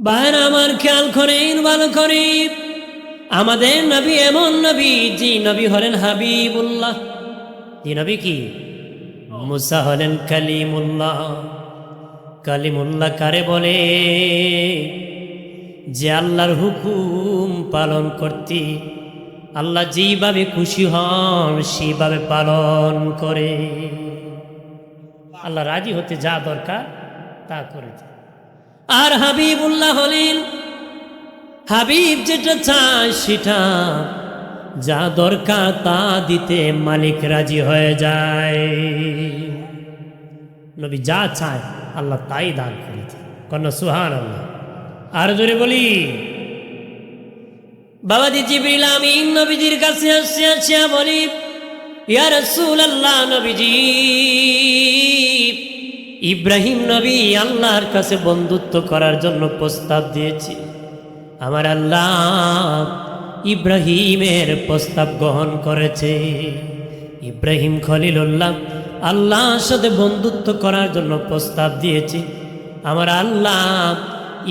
ভাইরা আমার খেয়াল করেন, ভালো করে। আমাদের নবী এমন নবী, জি নবী হলেন হাবিবুল্লাহ। জি নবী কি? মুসা হলেন কালিমুল্লাহ। কালিমুল্লাহ কারে বলে? যে আল্লাহর হুকুম পালন করতে আল্লাহ যেভাবে খুশি হন সেইভাবে পালন করে। আল্লাহ রাজি হতে যা দরকার তা করেছে। আর হাবিবুল্লাহ হলেন, হাবিব যেটা চায় সেটা, যা দরকার তা দিতে মালিক রাজি হয়ে যায়। নবী যা চায় আল্লাহ তাই দান করেছে। কন্যা সুবহানাল্লাহ। আর জোরে বলি, বাবাজি জিবরিল আমিন নবীজির কাছে আসিয়া বলি, ইয়া রাসূলুল্লাহ, নবীজি ইব্রাহিম নবী আল্লাহর কাছে বন্ধুত্ব করার জন্য প্রস্তাব দিয়েছে। আমার আল্লাহ ইব্রাহিমের প্রস্তাব গ্রহণ করেছে। ইব্রাহিম খলিলুল্লাহ আল্লাহর সাথে বন্ধুত্ব করার জন্য প্রস্তাব দিয়েছে। আমার আল্লাহ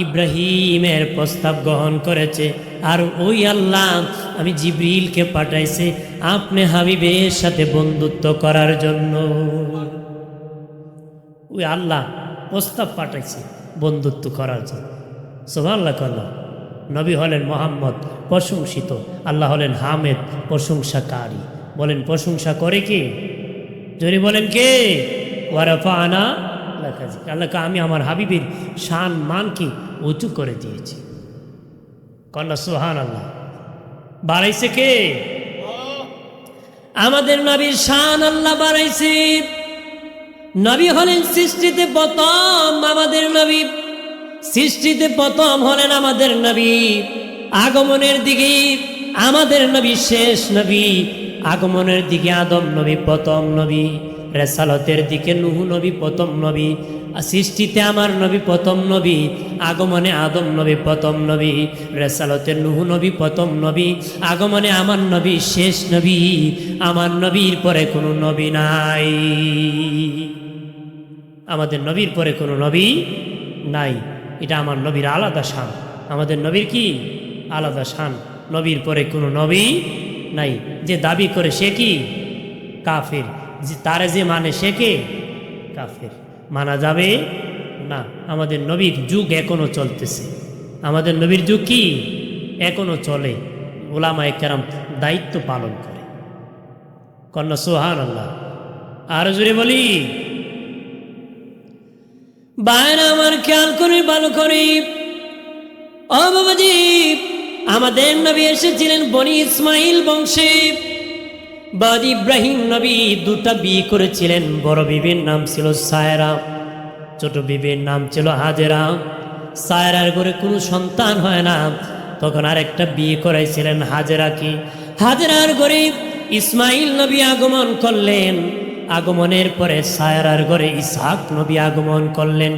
ইব্রাহিমের প্রস্তাব গ্রহণ করেছে। আর ওই আল্লাহ আমি জিবরিলকে পাঠাইছে আপনি হাবিবের সাথে বন্ধুত্ব করার জন্য। ওই আল্লাহ প্রস্তাব পাঠাইছে বন্ধুত্ব করার জন্য। সুবহানাল্লাহ। কন্যা নবী হলেন মোহাম্মদ প্রশংসিত, আল্লাহ হলেন হামেদ প্রশংসাকারী। বলেন প্রশংসা করে কে? যদি বলেন কে? ওয়ারাফানা লাকা যিকরাক। আল্লাহকে আমি আমার হাবিবের শান মানকে উঁচু করে দিয়েছি। কন্যা সুবহানাল্লাহ। বাড়াইছে কে? আমাদের নবীর শান আল্লাহ বাড়াইছে। নবী হলেন সৃষ্টিতে প্রথম, আমাদের নবী সৃষ্টিতে প্রথম হলেন আমাদের নবী। আগমনের দিকে আমাদের নবী শেষ নবী, আগমনের দিকে আদম নবী প্রথম নবী, রেসালতের দিকে নূহ নবী প্রথম নবী। সৃষ্টিতে আমার নবী প্রথম নবী, আগমনে আদম নবী প্রথম নবী, রেসালতের নূহ নবী প্রথম নবী, আগমনে আমার নবী শেষ নবী। আমার নবীর পরে কোনো নবী নাই। আমাদের নবীর পরে কোনো নবী নাই। এটা আমার নবীর আলাদা শান। আমাদের নবীর কি আলাদা শান? নবীর পরে কোনো নবী নাই। যে দাবি করে সে কি কাফের, যে তারে যে মানে সে কে কাফের, মানা যাবে না। আমাদের নবীর যুগ এখনো চলতেছে। আমাদের নবীর যুগ কি এখনো চলে। উলামায়ে কেরাম দায়িত্ব পালন করে। কন্যা সুবহানাল্লাহ। আর জোরে বলি, বাইরে আমার খেয়াল করে ভালো করে। ও বাবাজি, আমাদের নবী এসেছিলেন বনি ইসমাইল বংশে। বাদ ইব্রাহিম নবী দুটা বিয়ে করেছিলেন। বড় বিবির নাম ছিল সায়রা, ছোট বিবির নাম ছিল হাজেরা। সায়রার ঘরে কোনো সন্তান হয় না, তখন আরেকটা বিয়ে করাইছিলেন হাজেরাকে। হাজেরার ঘরে ইসমাইল নবী আগমন করলেন। আগমনের পরে সায়রার ঘরে ইসহাক নবী আগমন করলেন।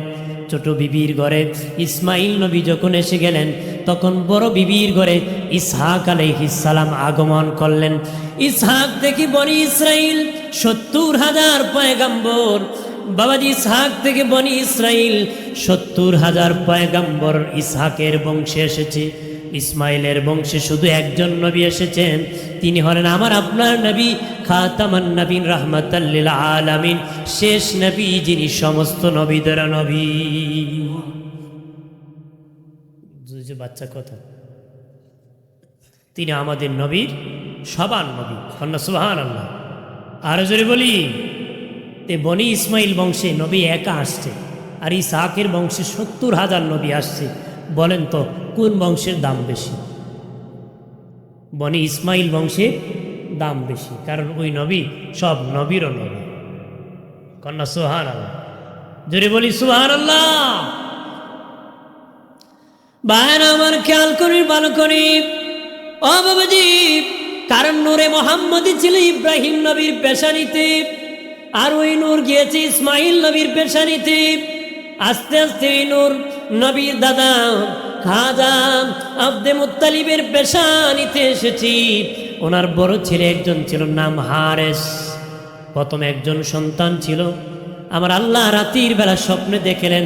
ছোট বিবির ঘরে ইসমাইল নবী যখন এসে গেলেন, তখন বড় বিবির ঘরে ইসহাক আলাইহিস সালাম আগমন করলেন। ইসহাক থেকে বনি ইসরাইল ৭০,০০০ পয়গম্বর। বাবাজি ইসহাক থেকে বনি ইসরাইল ৭০,০০০ পয়গম্বর ইসহাকের বংশে এসেছে। ইসমাইলের বংশে শুধু একজন নবী এসেছেন, তিনি হলেন আমার আপনার নবী খাতামান নবীন রাহমাতাল লিল আলামিন, শেষ নবী, যিনি সমস্ত নবীদের নবী। যে বাচ্চা কথা, তিনি আমাদের নবীর সবার নবী। কন্যা সুবহানাল্লাহ। আর জোরে বলি, তে বনি ইসমাইল বংশে নবী একা আসছে, আর ইসহাকের বংশে ৭০,০০০ নবী আসছে। বলেন তো কোন বংশের দাম বেশি? বনি ইসমাইল বংশের দাম বেশি, কারণ ওই নবী সব নবীরও নবী। কন্যা সুবহানাল্লাহ। জোরে বলি সুবহানাল্লাহ। ভাইরা আমার খেয়াল করি ভালো করি। ও বাবাজি, কারণ নূরে মোহাম্মদী ছিল ইব্রাহিম নবীর পেশানিতে, আর ওই নূর গিয়েছে ইসমাইল নবীর পেশানিতে। আস্তে আস্তে ওই নূর নবীর দাদা খাজা আব্দে মুত্তালিবের পেশানিতে এসেছি। ওনার বড় ছেলে একজন ছিল, নাম হারেস। প্রথম একজন সন্তান ছিল। আমার আল্লাহ রাতের বেলা স্বপ্নে দেখলেন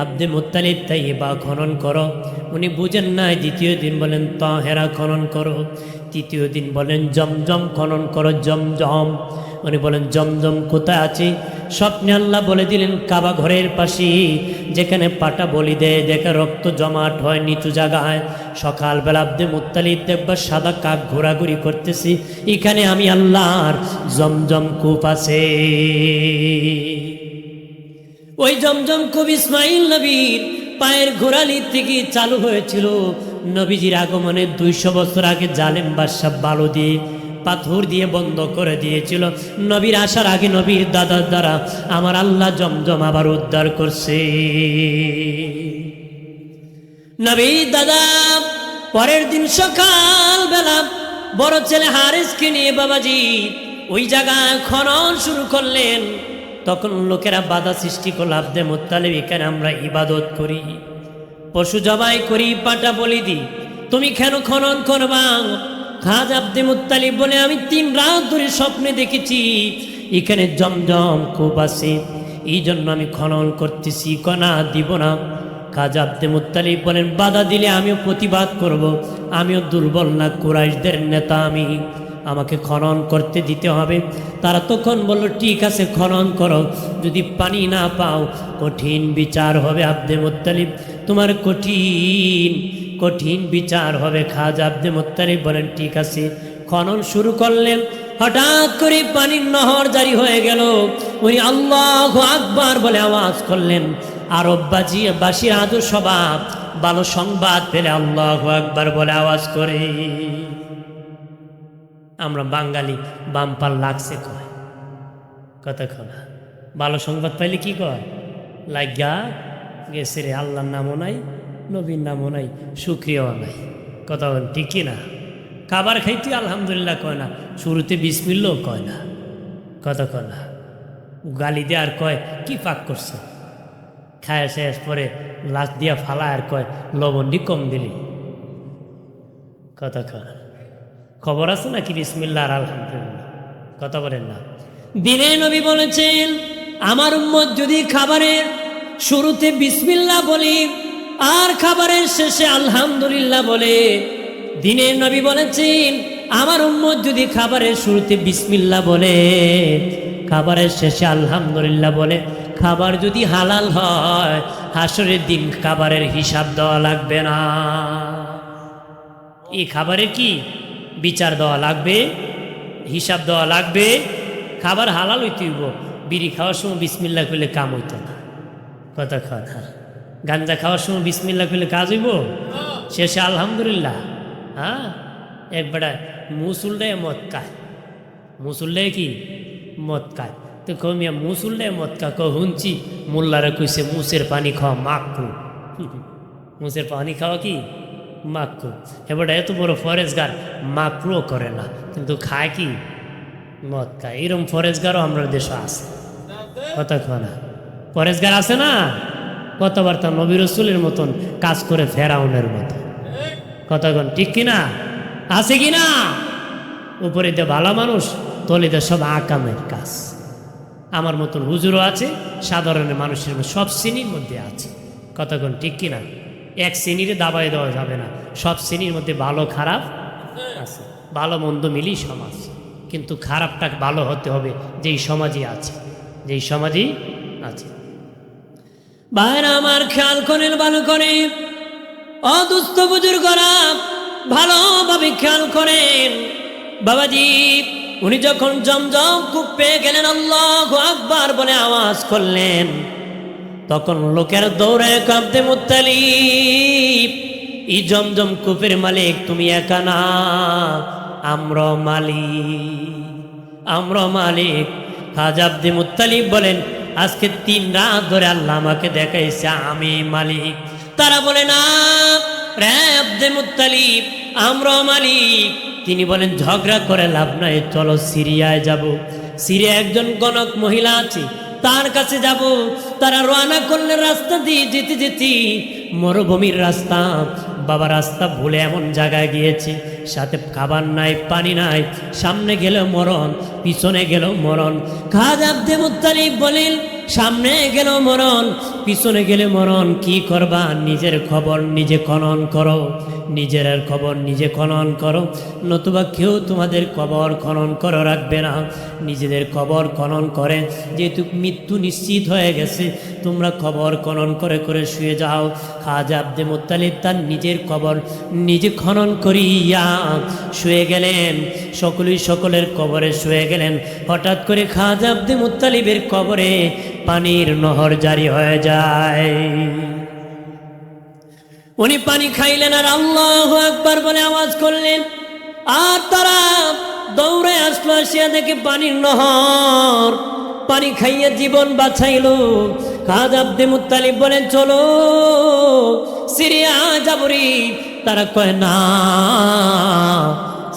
আব্দে মুত্তালিব তাইবা খনন করো। উনি বুঝেন নাই। দ্বিতীয় দিন বলেন তাহেরা খনন করো। তৃতীয় দিন বলেন জমজম খনন করো, জমজম। উনি বলেন জমজম কোথায় আছে? স্বপ্নে আল্লাহ বলে দিলেন কাবা ঘরের পাশে, যেখানে পাটা বলি দেয়, দেখে রক্ত জমাট হয় নিচু জায়গায়। সকালবেলা আব্দে মুত্তালিব দেখবা সাদা কাক ঘোরাঘুরি করতেছি, এখানে আমি আল্লাহর জমজম কূপ আছে। ওই জমজম কূপ ইসমাইল নবীর পায়ের ঘোরালি থেকে চালু হয়েছিল। নবীজির আগমনে 200 বছর আগে জালেম বাদশা বালু দিয়ে পাথর দিয়ে বন্ধ করে দিয়েছিল। নবীর আসার আগে নবীর দাদার দ্বারা আমার আল্লাহ জমজম আবার উদ্ধার করছে। নবীর দাদা পরের দিন সকাল বেলা বড় ছেলে হারিসকে নিয়ে বাবাজি ওই জায়গায় খনন শুরু করলেন। তখন লোকেরা বাধা সৃষ্টি করল, আব্দে মুত্তালিব এখানে আমরা ইবাদত করি, পশু জবাই করি, পাটা বলি দিই, তুমি কেন খনন করবা? খাজা আব্দে মুত্তালিব বলে আমি 3 রাত ধরে স্বপ্নে দেখেছি এখানে জমজম কূপ আছে, এই জন্য আমি খনন করতেছি, কনা দিব না। খাজা আব্দে মুত্তালিব বলেন বাধা দিলে আমিও প্রতিবাদ করব, আমিও দুর্বল না, কুরাইশদের নেতা আমি, আমাকে খনন করতে দিতে হবে। তারা তখন বলল ঠিক আছে খনন করো, যদি পানি না পাও কঠিন বিচার হবে আব্দে মুত্তালিব, তোমার কঠিন কঠিন বিচার হবে। খাজা আব্দে মুত্তালিব বলেন ঠিক আছে। খনন শুরু করলেন, হঠাৎ করে পানির নহর জারি হয়ে গেল। উনি আল্লাহু আকবার বলে আওয়াজ করলেন। আরববাসীর আদর স্বভাব, ভালো সংবাদ পেলে আল্লাহু আকবার বলে আওয়াজ করে। আমরা বাঙালি বামপাল লাগছে কয়, কতক্ষণ ভালো সংবাদ পাইলে কি কয়, লাগিয়া গেছে রে, আল্লাহর নামও নাই, নবীর নামও নাই, শুক্রিয়াও নাই। কথা বলেন ঠিক কি না? খাবার খাইতে আলহামদুলিল্লাহ কয় না, শুরুতে বিসমিল্লাও কয় না, কতক্ষণ না গালি দিয়ে আর কয় কি পাক করছে, খায় শেষ পরে লাশ দিয়া ফালা আর কয় লবণটি কম দিলি। কতক্ষণ খবর আছে নাকি বিসমিল্লাহ আর আলহামদুলিল্লাহ? কথা বলেন না। দিনে নবী বলেছেন আমার উম্মত যদি খাবারের শুরুতে বিসমিল্লাহ বলি আর খাবারের শেষে আলহামদুলিল্লাহ বলে, দিনে নবী বলেছেন আমার উম্মত যদি খাবারের শুরুতে বিসমিল্লাহ বলে, খাবারের শেষে আলহামদুলিল্লাহ বলে, খাবার যদি হালাল হয় হাসরের দিন খাবারের হিসাব দেওয়া লাগবে না। এই খাবারের কি বিচার দেওয়া লাগবে, হিসাব দেওয়া লাগবে। খাবার হালাল হইতে হইব, বিড়ি খাওয়ার সময় বিসমিল্লাহ করলে কাম হইত না। কতক্ষণ গাঞ্জা খাওয়ার সময় বিসমিল্লাহ করলে কাজ হইব, শেষে আলহামদুলিল্লাহ। হ্যাঁ একবারে মুসুলটায় মদ খায়, মুসুলটায় কি মদ খায়, তো কমিয়া মুসুলটায় মদ খা হুঁচি মোল্লারা কইছে মুসের পানি খাওয়া মাকরু, মুসের পানি খাওয়া কি মাকরু। এবার এত বড় ফরেজগার মাকরুও করে না কিন্তু খায় কি মদ খায়। এরকম ফরেজগারও আমরা দেশে আছে, কতক্ষণ ফরেজগার আছে না, কথাবার্তা নবী রসুলের মতন কাজ করে ফেরাউনের মতো। কতক্ষণ ঠিক কিনা, আছে কিনা? উপরে দিয়ে ভালো মানুষ, তলিতে সব আকামের কাজ। আমার মতন হুজুরও আছে, সাধারণ মানুষের সব শ্রেণীর মধ্যে আছে। কতক্ষণ ঠিক কিনা? এক শ্রেণীরে দাবাই দেওয়া যাবে না, সব শ্রেণীর মধ্যে ভালো খারাপ আছে, ভালো মন্দ মিলি সমাজ। কিন্তু খারাপটা ভালো হতে হবে যেই সমাজই আছে, যেই সমাজই আছে। ভাইরা আমার খেয়াল করেন, ভালো করে অদুস্থ বুজুর্গরা ভালোভাবে খেয়াল করেন। বাবাজি উনি যখন জমজম কূপ পেয়ে গেলেন, আল্লাহু আকবার বলে আওয়াজ করলেন, তখন লোকের দৌড়ে আব্দে মুত্তালিব এই জমজম কূপের মালিক তুমি একা না, আমরা মালিক, আমরা মালিক। খাজা আব্দে মুত্তালিব বলেন আজকে 3 রাত ধরে আল্লাহ আমাকে দেখাইছে আমি মালিক। তারা বলে না রে আব্দে মুত্তালিব, আমরা মালিক। তিনি বলেন ঝগড়া করে লাভ নাই, চলো সিরিয়ায় যাব। সিরিয়া একজন গণক মহিলা আছে, তার কাছে যাব। তারা রওনা করলেন, রাস্তা দিয়ে যেতে যেতে মরুভূমির রাস্তা, বাবা রাস্তা ভুলে এমন জায়গায় গিয়েছে সাথে খাবার নাই, পানি নাই, সামনে গেল মরণ, পিছনে গেল মরণ। খাজা আব্দে মুত্তালিব বলেন সামনে গেল মরণ, পিছনে গেলে মরণ, কি করবা? নিজের খবর নিজে খনন করো, নিজের খবর নিজে খনন করো, নতুবা কেউ তোমাদের কবর খনন করে রাখবে না। নিজেদের কবর খনন করে, যেহেতু মৃত্যু নিশ্চিত হয়ে গেছে, তোমরা কবর খনন করে করে শুয়ে যাও। খাজা আব্দে মুত্তালিব তার নিজের কবর নিজে খনন করিয়া শুয়ে গেলেন। সকলেই সকলের কবরে শুয়ে গেলেন। হঠাৎ করে খাজা আব্দে মুত্তালিবের কবরে পানির নহর জারি হয়ে যায়। উনি পানি খাইলেন আর আল্লাহু আকবার বলে আওয়াজ করলেন, আর তারা দৌড়ে আসলো, আসিয়া দেখে পানির নহর, পানি খাইয়া জীবন বাঁচাইল। খাজা আব্দে মুত্তালিব বলেন, চলো সিরিয়া যাবরি। তারা কয়, না,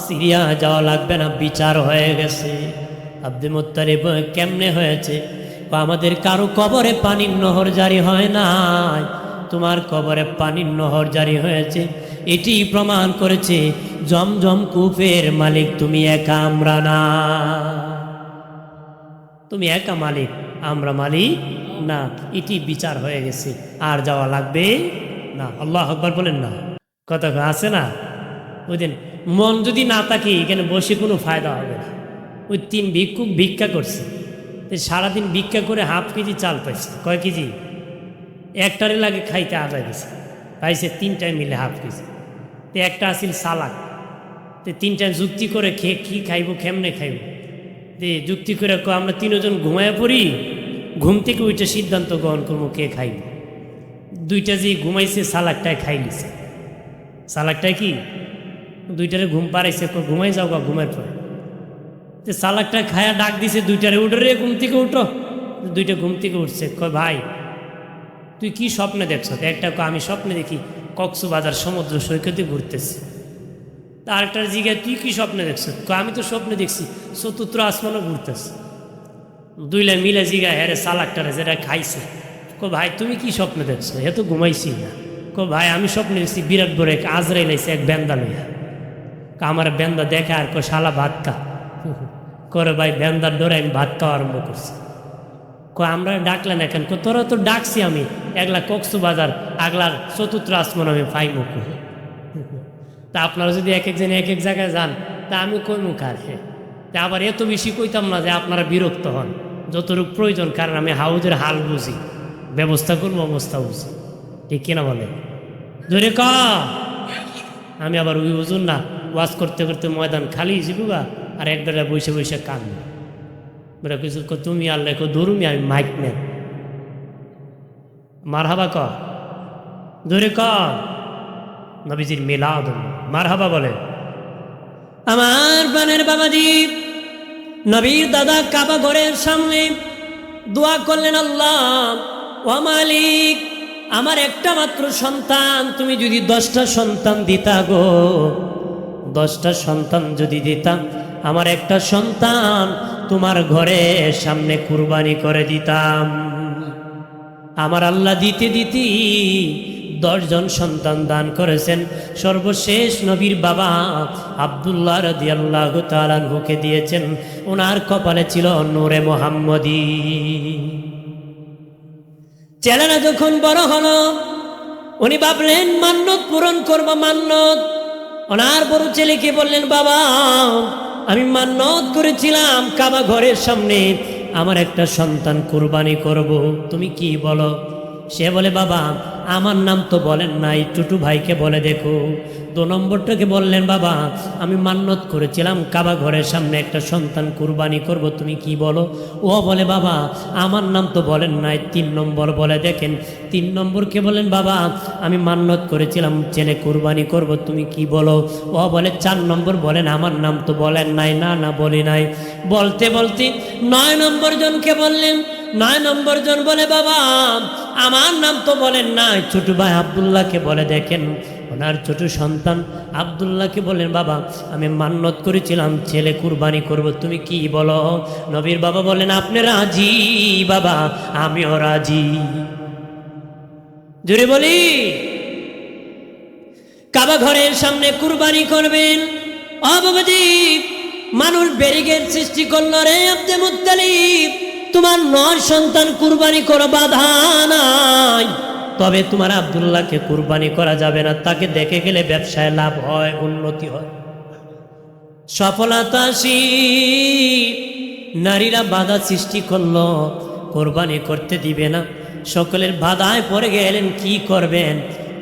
সিরিয়া যাওয়া লাগবে না, বিচার হয়ে গেছে। আব্দে মুত্তালিব, কেমনে হয়েছে? আমাদের কারো কবরে পানির নহর জারি হয় নাই, তোমার কবরে পানির নহর জারি হয়েছে। এটি প্রমাণ করেছে জমজম কূপের মালিক তুমি একা, আমরা না। তুমি একা মালিক, আমরা মালিক না। এটি বিচার হয়ে গেছে, আর যাওয়া লাগবে না। আল্লাহু আকবার বলেন না। কথা আছে না? ওই দিন মন যদি না থাকে এখানে বসে কোনো ফায়দা হবে না। ওই 3 ভিক্ষুক ভিক্ষা করছে, সারাদিন ভিক্ষা করে ½ কেজি চাল পাইছে। কয় কেজি? একটারে লাগে খাইতে আদায় গেছে, পাইছে 3টায় মিলে ½ কেজি। তো একটা আসিল সালাক, তো 3টায় যুক্তি করে খেয়ে কী খাইব, কেমনে খাইব, যুক্তি করে আমরা 3 জন ঘুমায় পড়ি, ঘুম থেকে ওইটা সিদ্ধান্ত গ্রহণ করবো কে খাইব। 2টা যে ঘুমাইছে সালাকটায় খাই নিছে। সালাকটায় কি 2টারে ঘুম পাড়াইছে, ঘুমাই যাও গা, ঘুমের পরে তো সালাকটা খায়া ডাক দিছে 2টারে, উঠো রে, ঘুম থেকে উঠো। 2টা ঘুম থেকে উঠছে, কয় ভাই তুই কি স্বপ্নে দেখছ? একটা আমি স্বপ্নে দেখি কক্সবাজার সমুদ্র সৈকতে ঘুরতেছি। আরেকটার জিজ্ঞাসা, তুই কি স্বপ্নে দেখছ? আমি তো স্বপ্নে দেখছি চতুর্থ আসমানও ঘুরতেছে। 2 লাই মিলে জিগা হ্যাঁ সালাকটারে যেটা খাইছে, ভাই তুমি কি স্বপ্নে দেখছো? এ তো ঘুমাইছি না। ভাই আমি স্বপ্নে দেখছি বিরাট বড় এক আজরাইল আইছে, এক বেন্দা লইয়া। আমার বেন্দা দেখে আর শালা ভাত খা করে, ভাই বেন্দার ডরে আমি ভাত খাওয়া আরম্ভ করছি। আমরা ডাকলেন এখন? তোরা তো ডাকছি আমি, একলা কক্সবাজার, আগলার চতুর্থ আসমান আমি পাইমু। তা আপনারা যদি এক একজন এক এক জায়গায় যান, তা আমি কই মুখ আর তা আবার এত বেশি কইতাম না যে আপনারা বিরক্ত হন। যতটুকু প্রয়োজন, কারণ আমি হাউজের হাল বুঝি, ব্যবস্থা করবো, অবস্থা বুঝি, ঠিক কিনা বলে? ধরে ক আমি আবার ওই বুঝুন না, ওয়াজ করতে করতে ময়দান খালি যাবুগা, আর একবারে বসে বসে কান বলে কিছু তুমি আল্লাহ ধরুমি, আমি মাইক নেন মারহাবা ক, ধরে ক নবীজির মিলাদ মারহাবা বলে। আমার বানের বাবাজি, নবীর দাদা কাবা ঘরের সামনে দোয়া করলেন, আল্লাহ ও মালিক, আমার একটা মাত্র সন্তান, তুমি যদি 10টা সন্তান দিতা গো, 10টা সন্তান যদি দিতাম, আমার একটা সন্তান তোমার ঘরের সামনে কুরবানি করে দিতাম। আমার আল্লাহ দিতে দিতে 10 জন সন্তান দান করেছেন। সর্বশেষ নবীর বাবা আব্দুল্লাহ রাদিয়াল্লাহু তাআলা আনহুকে দিয়েছেন। ওনার কপালে ছিল নূরে মুহাম্মদী। ছেলেরা যখন বড় হলো, উনি ভাবলেন মান্নত পূরণ করব, মান্নত। ওনার বড় ছেলেকে বললেন, বাবা আমি মান্নত করেছিলাম কাবা ঘরের সামনে আমার একটা সন্তান কুরবানি করব, তুমি কি বলো? সে বলে, বাবা আমার নাম তো বলেন নাই, টুটু ভাইকে বলে দেখো। 2 নম্বরটাকে বললেন, বাবা আমি মান্নত করেছিলাম কাবা ঘরের সামনে একটা সন্তান কুরবানি করব, তুমি কি বলো? ও বলে, বাবা আমার নাম তো বলেন নাই। 3 নম্বর বলে দেখেন। 3 নম্বরকে বলেন, বাবা আমি মান্নত করেছিলাম ছেলে কুরবানি করব, তুমি কি বলো? ও বলে 4 নম্বর বলেন, আমার নাম তো বলেন নাই। না না বলি নাই। বলতে বলতে 9 নম্বর জনকে বললেন। 9 নম্বর জন বলে, বাবা আমার নাম তো বলেন নাই। ছোট ভাই আব্দুল্লাহকে বলে দেখেন। ওনার ছোট সন্তান আব্দুল্লাহকে বলেন, বাবা আমি মান্নত করেছিলাম ছেলে কুরবানি করব, তুমি কি বলো? নবীর বাবা বলেন, আপনি রাজি? বাবা আমিও রাজি। জোরে বলি, কাবা ঘরের সামনে কুরবানি করবেন। ও বাবাজি, মানুষ ব্যারিকেড সৃষ্টি করল রে আব্দে মুত্তালিব, তোমার 9 সন্তান কুরবানি করো, বাধা নাই, তবে তোমার আব্দুল্লাহকে কুরবানি করা যাবে না। তাকে দেখে গেলে ব্যবসায় লাভ হয়, উন্নতি হয়, সফলতা আসি। নারীরা বাধা সৃষ্টি করলো, কোরবানি করতে দিবে না। সকলের বাধায় পড়ে গেলেন, কি করবেন?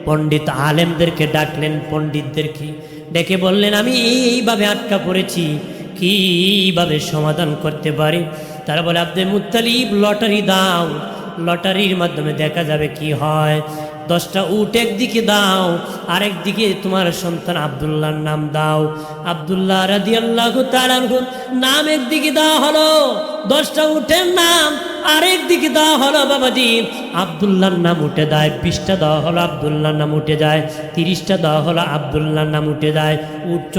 পণ্ডিত আলেমদেরকে ডাকলেন, পণ্ডিতদেরকে ডেকে বললেন, আমি এইভাবে আটকা পড়েছি, কিভাবে সমাধান করতে পারি? তারা বলে, আব্দুল মুত্তালিব লটারি দাও, লটারির মাধ্যমে দেখা যাবে কি হয়। 10টা উট একদিকে দাও, আরেক দিকে তোমার সন্তান আব্দুল্লাহর নাম দাও। আব্দুল্লাহ রাদিয়াল্লাহু তাআলা আনহু নাম একদিকে দেওয়া হলো, 10টা উটের নাম আরেক দিকে দেওয়া হলো। বাবাজি আব্দুল্লাহর নাম উঠে যায়, 20টা দেওয়া হলো, আব্দুল্লাহর নাম উঠে যায়, 30টা দেওয়া হলো, আব্দুল্লাহর নাম উঠে যায়,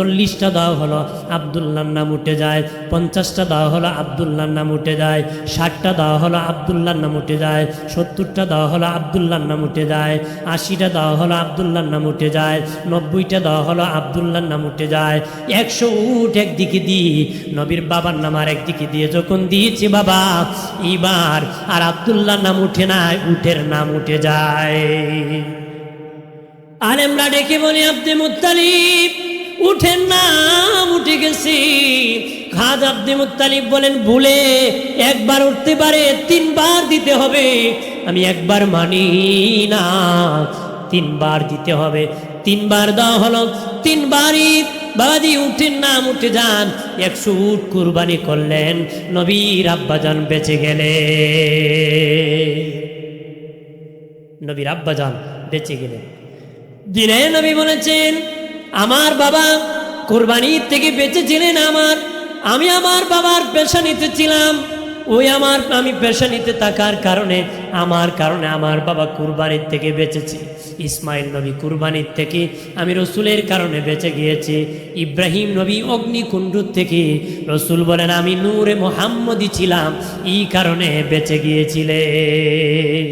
40টা দেওয়া হলো, আব্দুল্লাহর নাম উঠে যায়, 50টা দেওয়া হলো, আব্দুল্লাহর নাম উঠে যায়, 60টা দেওয়া হলো, আব্দুল্লাহর নাম উঠে যায়, 70টা দেওয়া হলো, আব্দুল্লাহর নাম উঠে যায়, 80টা দেওয়া হলো, আব্দুল্লাহর নাম উঠে যায়, 90টা দেওয়া হলো, আব্দুল্লাহর নাম উঠে যায়। 100 উট একদিকে দিয়ে নবীর বাবার নাম আর একদিকে দিয়ে যখন দিয়েছে বাবা, এবার আর আব্দুল্লাহর নাম উঠে নাই, উটের নাম উঠে যায়। আলেমরা ডেকে বলি, আব্দুল মুত্তালিব উঠের নাম উঠে গেছে। খাজ আব্দুল মুত্তালিব বলেন, ভুলে একবার উঠতে পারে, 3 বার দিতে হবে। আমি একবার মানি না, 3 বার দিতে হবে। 3 বার দেওয়া হলো, 3 বারই বাবাজি উটের নাম উঠে যান। 100 উট কুরবানি করলেন, নবীর আব্বাজান বেঁচে গেলে, নবীর আব্বাজান বেঁচে গেলেন। দিনে নবী বলেছেন, আমার বাবা কুরবানির থেকে বেঁচেছিলেন, আমি আমার বাবার পেশানিতে ছিলাম, আমি পেশানিতে থাকার কারণে আমার বাবা কুরবানির থেকে বেঁচেছে। ইসমাইল নবী কুরবানির থেকে, আমি রসুলের কারণে বেঁচে গিয়েছি। ইব্রাহিম নবী অগ্নিকুণ্ড থেকে, রসুল বলেন আমি নূরে মুহাম্মদী ছিলাম, এই কারণে বেঁচে গিয়েছিলেন।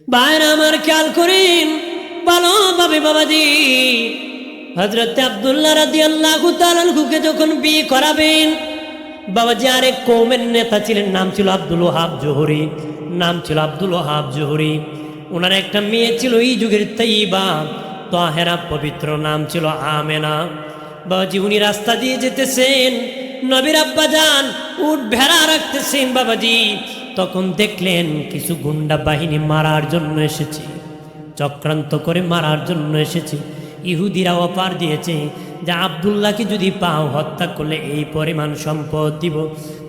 ভাইরা আমার খেয়াল করেন ভালোভাবে বাবাজি, হযরত আব্দুল্লাহ রাদিয়াল্লাহু তাআলা আনহুকে যখন বিয়ে করাবেন, বাবাজি আরেক কওমের নেতা ছিলেন, নাম ছিল আব্দুল ওয়াহাব জোহরি, নাম ছিল আব্দুল ওয়াহাব জোহরি। ওনার একটা মেয়ে ছিল এই যুগের তাইয়্যিবা তাহেরা, পবিত্র, নাম ছিল আমেনা। বাবাজি উনি রাস্তা দিয়ে যেতেছেন, নবীর আব্বাজান উট ভেড়া রাখতেছেন। বাবাজি তখন দেখলেন কিছু গুন্ডা বাহিনী মারার জন্য এসেছে, চক্রান্ত করে মারার জন্য এসেছে। ইহুদিরা অফার দিয়েছে যে আব্দুল্লাহকে যদি পাও, হত্যা করলে এই পরিমাণ সম্পদ দিব।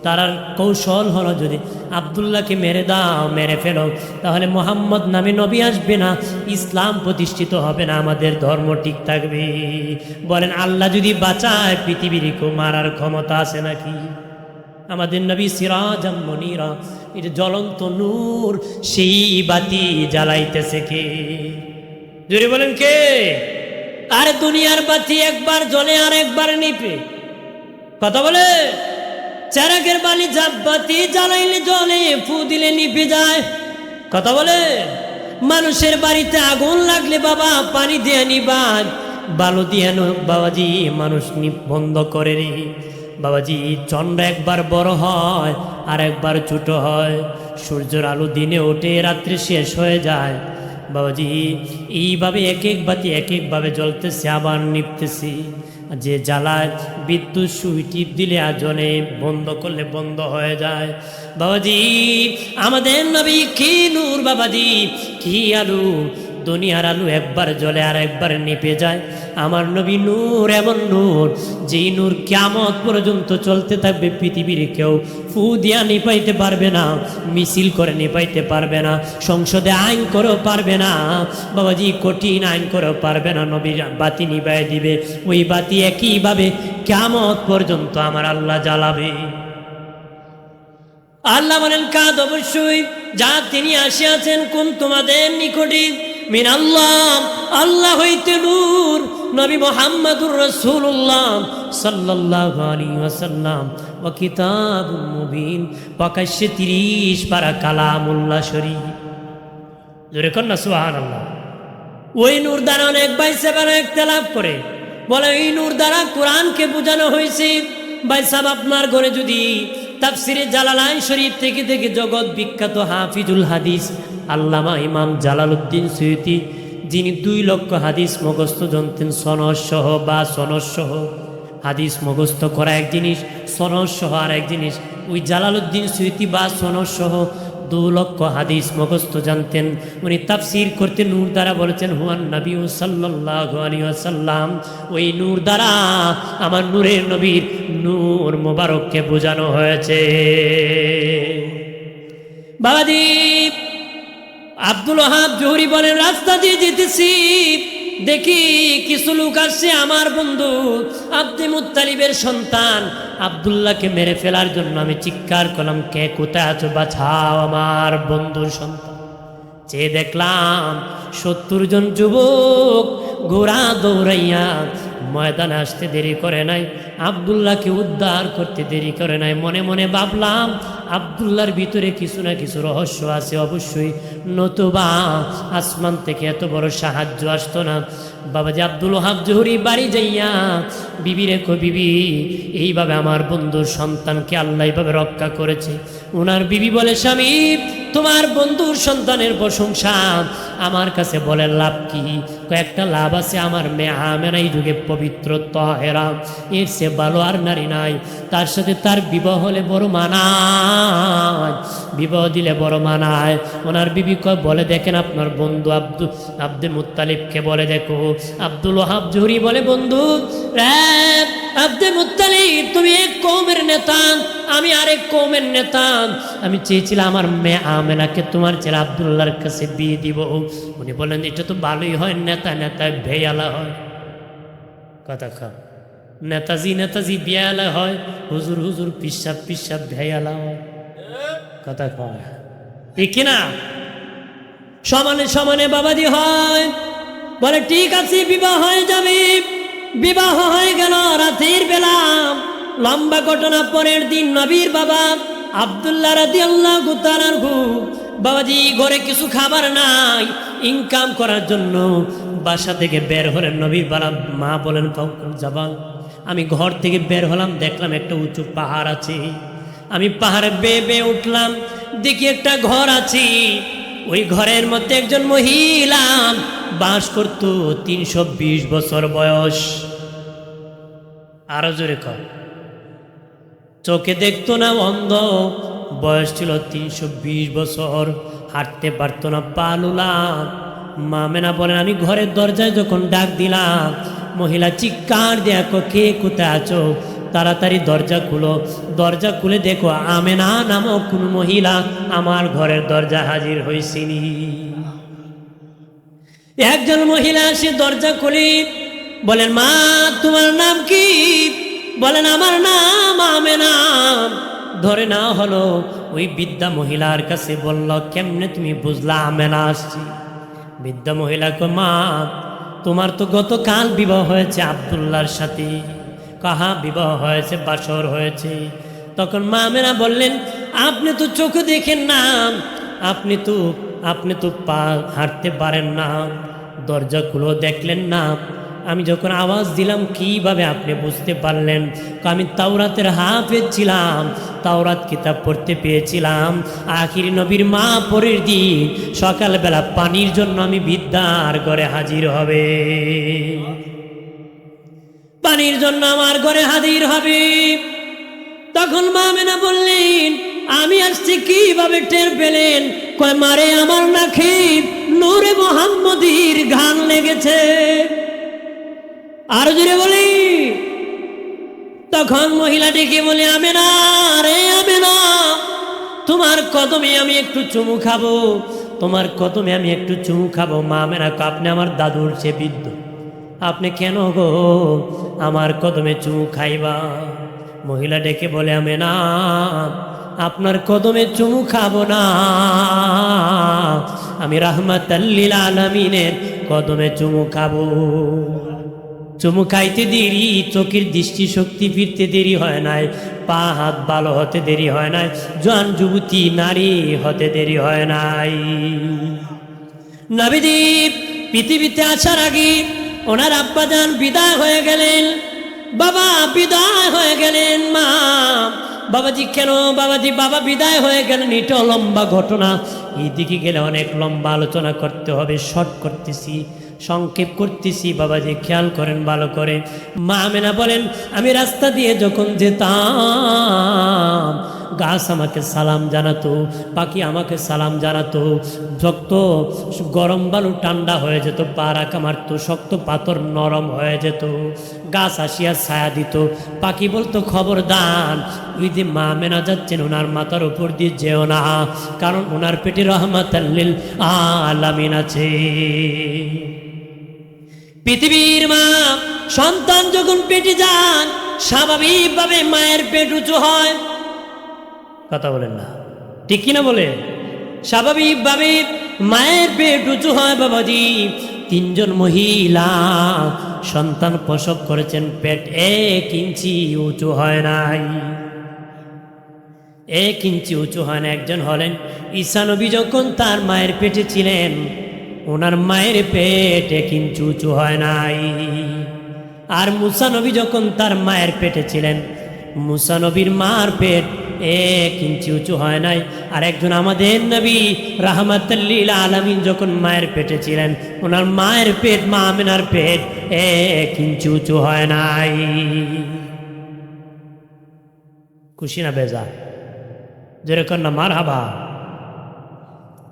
তার কৌশল হলো, যদি আব্দুল্লাহকে মেরে দাও, মেরে ফেলো, তাহলে মোহাম্মদ নামে নবী আসবে না, ইসলাম প্রতিষ্ঠিত হবে না, আমাদের ধর্ম ঠিক থাকবে। বলেন আল্লাহ যদি বাঁচায়, পৃথিবীর কেউ মারার ক্ষমতা আছে নাকি? আমাদের নবী সিরাজাম মুনীরা, এটা জ্বলন্ত নূর, সেই বাতি জ্বালাইতেছে কে? জোরে বলেন কে? আরে দুনিয়ার বাতি একবার জ্বলে আর একবার নিপে, কথা বলে। চারাকের বাতি জ্বালাইলে জ্বলে, ফু দিলে নিপে যায়, কথা বলে। মানুষের বাড়িতে আগুন লাগলে বাবা পানি দিয়ে নিবান, বালু দিয়ে বাবাজি মানুষ বন্ধ করে রে। বাবাজি চন্দ্র একবার বড় হয় আর একবার ছোট হয়, সূর্যের আলো দিনে ওঠে, রাত্রে শেষ হয়ে যায়। বাবাজি এইভাবে এক একভাবে জ্বলতেছে, আবার নিপতেছি। যে জ্বালায় বিদ্যুৎ সুই টিপ দিলে আর জ্বলে, বন্ধ করলে বন্ধ হয়ে যায়। বাবাজি আমাদের নবী কি নূর, বাবাজি কি আলু, দুনিয়ার আলু একবার জ্বলে আর একবার নিপে যায়। আমার নবী নূর, এমন নূর যেই নূর কিয়ামত পর্যন্ত চলতে থাকবে, পৃথিবীর কেউ ফু দিয়া নিপাইতে পারবে না, মিছিল করে নিপাইতে পারবে না, সংসদে আইন করেও পারবে না, বাবাজি কঠিন আইন করেও পারবে না। নবীর বাতি নিভাই দিবে, ওই বাতি একইভাবে কিয়ামত পর্যন্ত আমার আল্লাহ জ্বালাবে। আল্লাহ বলেন, কাদ অবশ্যই যা তিনি আসিয়াছেন কোন তোমাদের নিকটে, মিন আল্লাহ, আল্লাহ হইতে নূর, নবী মুহাম্মদুর রাসূলুল্লাহ সাল্লাল্লাহু আলাইহি ওয়াসাল্লাম, ওয়া কিতাবুম মুবিন, প্রকাশ্যে 30 পারা কালামুল্লাহ শরীফ। জোরে কর না সুবহানাল্লাহ। ওই নূর দ্বারা অনেক ভাইসা বারা ইখতিলাফ করে, বলে এই নূর দ্বারা কোরআনকে বোঝানো হয়েছে। ভাই সাহেব আপনার ঘরে যদি তাফসিরে জালালাইন শরীফ থেকে জগৎ বিখ্যাত হাফিজুল হাদিস আল্লামা ইমাম জালালউদ্দিন সুয়ুতি, যিনি 2 লক্ষ হাদিস মুখস্থ জানতেন সনদ সহ বা সনদ সহ। হাদিস মুখস্থ করা এক জিনিস, সনদ সহ আর এক জিনিস। ওই জালালউদ্দিন সুয়ুতি বা সনদ সহ 2 লক্ষ হাদিস মুখস্থ জানতেন। উনি তাফসির করতে নূর দ্বারা বলেছেন হুয়ান নবী সাল্লাল্লাহু আলাইহি ওয়াসাল্লাম। ওই নূর দ্বারা আমার নূরের নবীর নূর মোবারককে বোঝানো হয়েছে। বাবাজি আব্দুল ওয়াহাব জোহরি বলেন, রাস্তা দিয়ে যেতেছি, দেখি কিছু লোক আসছে আমার বন্ধু আব্দে মুত্তালিবের সন্তান আব্দুল্লাহকে মেরে ফেলার জন্য। আমি চিৎকার করলাম, কে কোথায় আছো, বাঁচাও আমার বন্ধুর সন্তান। চেয়ে দেখলাম 70 জন যুবক ঘোড়া দৌড়াইয়া ময়দানে আসতে দেরি করে নাই, আব্দুল্লাহকে উদ্ধার করতে দেরি করে নাই। মনে মনে ভাবলাম আব্দুল্লাহর ভিতরে কিছু না কিছু রহস্য আছে অবশ্যই, নতুবা আসমান থেকে এত বড় সাহায্য আসতো না। বাবাজি আব্দুল ওয়াহাব জোহরি বাড়ি যাইয়া বিবি রেখো, বিবি এইভাবে আমার বন্ধুর সন্তানকে আল্লাহ এইভাবে রক্ষা করেছে। ওনার বিবি বলে, স্বামী তোমার বন্ধুর সন্তানের প্রশংসা আমার কাছে বলে লাভ কি? কয়েকটা লাভ আছে। আমার মেয়ে আমেনা এই যুগে পবিত্র তাহেরা, এর সে ভালো আর নারী নাই। তার সাথে তার বিবাহ হলে বড় মানায়, বিবাহ দিলে বড় মানায়। ওনার বিবি কয় বলে দেখেন আপনার বন্ধু আব্দে মুত্তালিবকে বলে দেখো। আব্দুল ওয়াহাব জোহরি বলে, বন্ধু আব্দে মুত্তালিব তুমি এক কওমের নেতা, আমি আরেক কওমের নেতা। আমি চেয়েছিলাম আমার মেয়ে আমেনাকে তোমার ছেলে আব্দুল্লাহর কাছে বিয়ে দিব। উনি বলেন এটা তো ভালোই হয়, নেতা নেতায় ভেয়ালা হয়। কথা খা, নেতাজি নেতাজি বিয়ালা হয়, হুজুর হুজুর পিসাব পিসাব ভেয়ালা হয়। কথা কয় ঠিক কিনা? সমানে সমানে বাবাজি হয়। বলে ঠিক আছে বিবাহ হয়ে যাবে। বিবাহ হয়ে গেল রাতের বেলা। লম্বা ঘটনা, পরের দিন নবীর বাবা আব্দুল্লাহ রাদিয়াল্লাহু তাআলা আনহু বাবাজি ঘরে কিছু খাবার নাই, ইনকাম করার জন্য বাসা থেকে বের হলেন। নবীর বাবা মা বলেন যাবান। আমি ঘর থেকে বের হলাম, দেখলাম একটা উঁচু পাহাড় আছে। আমি পাহাড়ে বেয়ে বেয়ে উঠলাম, দেখি একটা ঘর আছে। ওই ঘরের মধ্যে একজন মহিলা বাস করত, 320 বছর বয়স। আরো জোরে কর, চোখে দেখতো না, অন্ধ, বয়স ছিল 320 বছর, হাঁটতে পারতো না, পা লুলা। মা মেনা বলেন আমি ঘরের দরজায় যখন ডাক দিলাম, মহিলা চিৎকার দেয়া, কে কোথায় আছো, তাড়াতাড়ি দরজা খুলো। দরজা খুলে দেখো আমেনা নামক কোন মহিলা আমার ঘরের দরজা হাজির হয়েছিনি। একজন মহিলা সে দরজা খুলে বলেন, মা তোমার নাম কি? বলেন আমার নাম আমেনা। ধরে না হলো। ওই বৃদ্ধা মহিলার কাছে বলল, কেমনে তুমি বুঝলা আমেনা আসছি? বৃদ্ধা মহিলা কো, মা তোমার তো গতকাল বিবাহ হয়েছে আব্দুল্লাহর সাথে। কাহা বিবাহ হয়েছে, বাসর হয়েছে। তখন মা আমেনা বললেন, আপনি তো চোখে দেখেন না, আপনি তো পা হাঁটতে পারেন না, দরজা খুলো দেখলেন না। আমি যখন আওয়াজ দিলাম কিভাবে আপনি বুঝতে পারলেন? আমি তাওরাতের হাফেজ ছিলাম, তাওরাত কিতাব পড়তে পেয়েছিলাম। আখির নবীর মা পরের দিন সকালবেলা পানির জন্য আমি বিদ্যার ঘরে হাজির হবে, পানির জন্য আমার ঘরে হাজির হবে। তখন মা আমেনা বললেন, আমি আসছি কিভাবে টের পেলেন? কয় মারে আমার নাকি নূরে মুহাম্মদীর ঘ্রাণ লেগেছে। আর জোরে বলি। তখন মহিলা ডেকে বলে, আমেনা রে আমেনা, তোমার কদমে আমি একটু চুমু খাবো, তোমার কদমে আমি একটু চুমু খাবো। মা আমেনা, আপনি আমার দাদুর চেয়ে বৃদ্ধ, আপনি কেন গো আমার কদমে চুমু খাইবা? মহিলা ডেকে বলে, আমেনা আপনার কদমে চুমু খাবো না, আমি রাহমাতাল লিল আলামিনের কদমে চুমু খাবো। চুমু খাইতে দেরি, চোখের দৃষ্টিশক্তি ফিরতে দেরি হয় নাই, পা হাত ভালো হতে দেরি হয় নাই, জোয়ান যুবতী নারী হতে দেরি হয় নাই। নবীজি পৃথিবীতে আসার আগে ওনার আব্বাজান বিদায় হয়ে গেলেন, বাবা বিদায় হয়ে গেলেন, মা বাবাজি কেন বাবাজি, বাবা বিদায় হয়ে গেলেন, এটাও লম্বা ঘটনা। এইদিকে গেলে অনেক লম্বা আলোচনা করতে হবে, শর্ট করতেছি, সংক্ষেপ করতেছি। বাবাজি খেয়াল করেন ভালো করে। মা আমেনা বলেন, আমি রাস্তা দিয়ে যখন যেতাম, গাছ আমাকে সালাম জানাতো, পাখি আমাকে সালাম জানাতো, শক্ত গরম বালু ঠান্ডা হয়ে যেত, পা রাখা মারতো, শক্ত পাথর নরম হয়ে যেত, গাছ আসিয়া ছায়া দিত। পাখি বলতো খবরদার, ওই যে মা আমেনা যাচ্ছেন ওনার মাথার উপর দিয়ে যেও না, কারণ ওনার পেটে রহমাতাল লিল আলামিন আছে। পৃথিবীর মা সন্তান যখন পেটে যান, স্বাভাবিকভাবে মায়ের পেট উঁচু হয়। কথা বলেন না, ঠিক কিনা বলে? স্বাভাবিকভাবে মায়ের পেট উঁচু হয়। বাবাজি, 3 জন মহিলা সন্তান প্রসব করেছেন, পেট 1 ইঞ্চি উঁচু হয় নাই, 1 ইঞ্চি উঁচু হয় না। একজন হলেন ঈসা নবী, যখন তার মায়ের পেটে ছিলেন, ওনার মায়ের পেট 1 ইঞ্চি উঁচু হয় নাই। আর মুসা নবী যখন তার মায়ের পেটে ছিলেন, মুসা নবীর মার পেট 1 ইঞ্চি উঁচু হয় নাই। আর একজন আমাদের নবী রাহমাতুল লিল আলামিন যখন মায়ের পেটে ছিলেন, ওনার মায়ের পেট, মা আমেনার পেট 1 ইঞ্চি উঁচু হয় নাই। খুশি না বেজার? যেরকম না মারহাবা।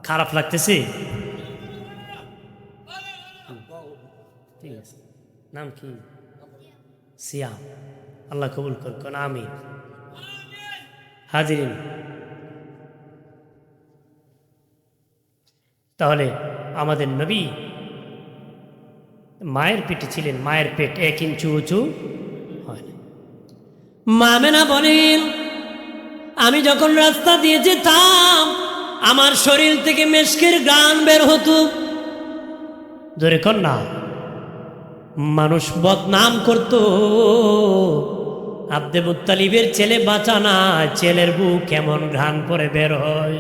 খারাপ লাগতেছে? ঠিক আছে, নাম কি? সিয়াম। আল্লাহ কবুল করুন, আমিন। হাজিরিন, তাহলে আমাদের নবী মায়ের পেটে ছিলেন, মায়ের পেট 1 ইঞ্চি উঁচু হয় না। মা আমেনা বলেন, আমি যখন রাস্তা দিয়ে যেতাম, আমার শরীর থেকে মেশকের গান বের হতো। জোরে কর না। মানুষ বদনাম করত, আব্দে মুত্তালিবের ছেলে বাঁচা না, ছেলের বুক কেমন ঘ্রাণ পরে বের হয়।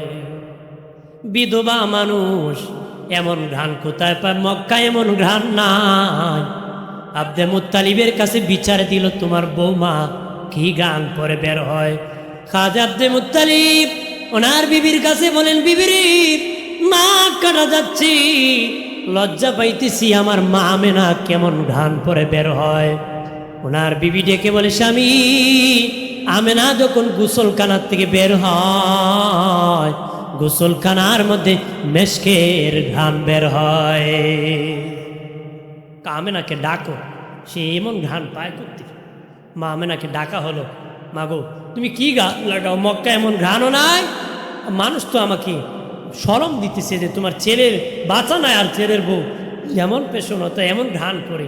বিধবা মানুষ এমন ঘ্রাণ কোথায় পায়? মক্কায় এমন ঘ্রাণ নাই। আব্দে মুত্তালিবের কাছে বিচার দিল, তোমার বৌমা কি ঘ্রাণ পরে বের হয়? খাজা আব্দে মুত্তালিব ওনার বিবির কাছে বলেন, বিবিরি নাক কাটা যাচ্ছি, লজ্জা পাইতেছি, আমার মা আমেনা কেমন ঘ্রাণ পরে বের হয়। ওনার বিবি ডেকে বলে, স্বামী, আমেনা যখন গোসলখানার থেকে বের হয়, গোসলখানার মধ্যে মেশকের ঘ্রাণ বের হয়। আমেনাকে ডাকো, সে এমন ঘ্রাণ পায় করতে। মা আমেনাকে ডাকা হলো, মাগো তুমি কি লাগাও, মক্কা এমন ঘ্রাণও নাই। মানুষ তো আমাকে শরম দিতেছে যে তোমার ছেলের বাঁচা নাই, আর ছেলের বউ যেমন পেশনতা এমন ঘ্রাণ করে।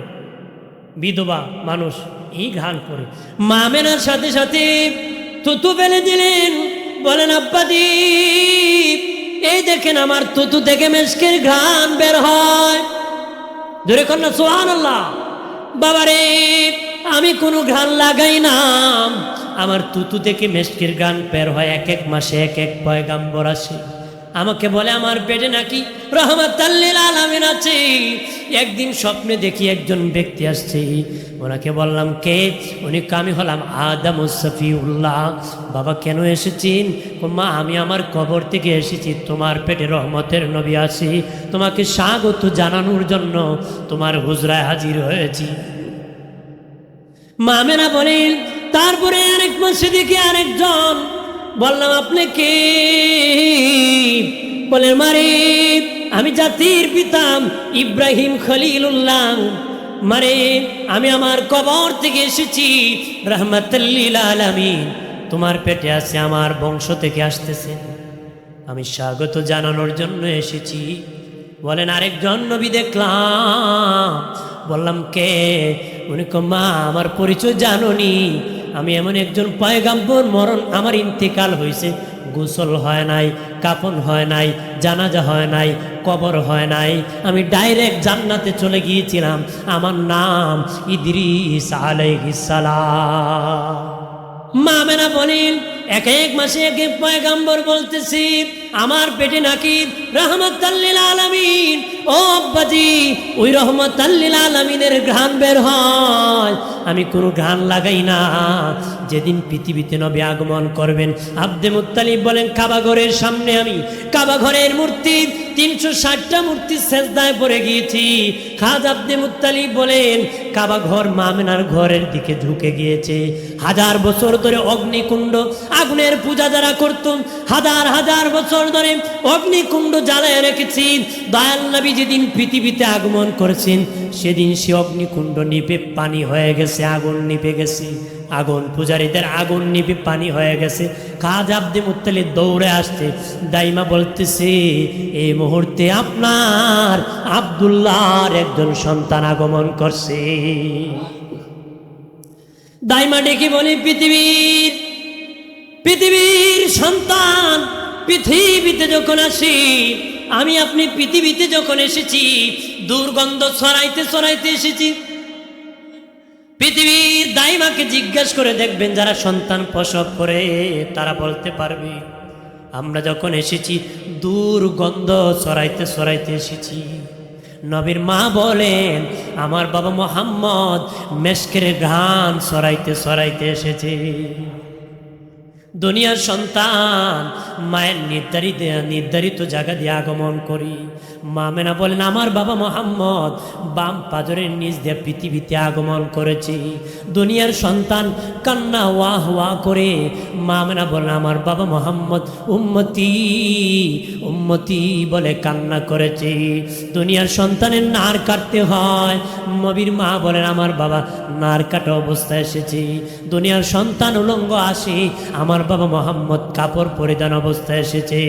বিধবা মানুষ এই ঘ্রাণ করে। মা আমেনার সাথে সাথে তুতু ফেলে দিলেন, বলেন, আব্বাজি এই দেখেন আমার তুতু থেকে মেশকের ঘ্রাণ বের হয়। ধরে কন্যা সুবহানাল্লাহ। বাবারে, আমি কোনো ঘ্রাণ লাগাই না, আমার তুতু থেকে মেশকের ঘ্রাণ বের হয়। 1 মাসে 1 পয়গাম্বর আসে, আমাকে বলে আমার পেটে নাকি রহমাতুল লিল আলামিন আছে। একদিন স্বপ্নে দেখি একজন ব্যক্তি আসছে, ওনাকে বললাম কে? উনি আমি হলাম আদম সফিউল্লাহ। বাবা কেন এসেছেন? মা আমি আমার কবর থেকে এসেছি, তোমার পেটে রহমতের নবী আসি, তোমাকে স্বাগত জানানোর জন্য তোমার হুজরায় হাজির হয়েছি। মা আমেনা বলেন, তারপরে আরেক মাসে দেখি আরেকজন, বললাম আপনি কে? বলে, মারে আমি জাতির পিতা ইব্রাহিম খলিলুল্লাহ, মারে আমি আমার কবর থেকে এসেছি, রহমাতুল লিল আলামিন তোমার পেটে আছে, আমার বংশ থেকে আসতেছে, আমি স্বাগত জানানোর জন্য এসেছি। বলেন আরেকজন নবী দেখলাম। বললাম কে? উনি মা আমার পরিচয় জানোনি, আমি এমন একজন পয়গাম্বর, মরণ আমার ইন্তেকাল হয়েছে, গোসল হয় নাই, কাফন হয় নাই, জানাজা হয় নাই, কবর হয় নাই, আমি ডাইরেক্ট জান্নাতে চলে গিয়েছিলাম, আমার নাম ইদ্রিস আলাইহিস সালাম। মা আমেনা বলেন, 1 মাসে 1 পয়গাম্বর বলতেছি, আমার পেটে নাকি রহমাতাল লিল আলামিন। ও আব্বাজি, ওই রহমাতাল লিল আলামিনের ঘ্রাণ বের হয়, আমি কোনো ঘ্রাণ লাগাই না। যেদিন পৃথিবীতে নবী আগমন করবেন, আব্দে মুত্তালিব বলেন কাবা ঘরের সামনে আমি কাবা ঘরের মূর্তি 360টা মূর্তি সেজদায় পড়ে গিয়েছি। খাজা আব্দে মুত্তালিব বলেন কাবা ঘর মামেনার ঘরের দিকে ঝুঁকে গিয়েছে। 1000 বছর ধরে অগ্নিকুণ্ড আগুনের পূজা যারা করত, 1000 বছর ধরে অগ্নিকুণ্ড জ্বালায় রেখেছি। দয়াল নবী যেদিন পৃথিবীতে আগমন করেছেন, সেদিন সে অগ্নিকুণ্ড নিভে পানি হয়ে গেছে, আগুন নিভে গেছে। আগুন পূজারীদের আগুন নিভে পানি হয়ে গেছে। খাজা আব্দে মুত্তালিব দৌড়ে আসছে। দাইমা বলতেছে এই মুহূর্তে আপনার আব্দুল্লাহর একজন সন্তান আগমন করছে। দাইমা ডেকে বলে পৃথিবীর সন্তান পৃথিবীতে যখন আসি, আমি আপনি পৃথিবীতে যখন এসেছি দুর্গন্ধ ছড়াইতে ছড়াইতে এসেছি। পৃথিবীর দাইমাকে জিজ্ঞাসা করে দেখবেন, যারা সন্তান প্রসব করে তারা বলতে পারবে আমরা যখন এসেছি দুর্গন্ধ ছড়াইতে ছড়াইতে এসেছি। নবীর মা বলেন আমার বাবা মুহাম্মদ মেশকের ঘ্রাণ ছড়াইতে ছড়াইতে এসেছে। দুনিয়ার সন্তান মায়ের নির্ধারিত জায়গা দিয়ে আগমন করি। মা মেনা বলেন আমার বাবা মুহাম্মদ বাম পাজরের নিচ দিয়ে পৃথিবীতে আগমন করেছে। দুনিয়ার সন্তান কান্না ওয়াহ ওয়াহ করে মা মেনা বলেন আমার বাবা মুহাম্মদ উম্মতি উম্মতি বলে কান্না করেছে। দুনিয়ার সন্তানের নার কাটতে হয়, নবীর মা বলেন আমার বাবা নার কাটা অবস্থায় এসেছে। দুনিয়ার সন্তান উলঙ্গ আসে, আমার বাবা মুহাম্মদ কাপড় পরিধান অবস্থায় এসেছে।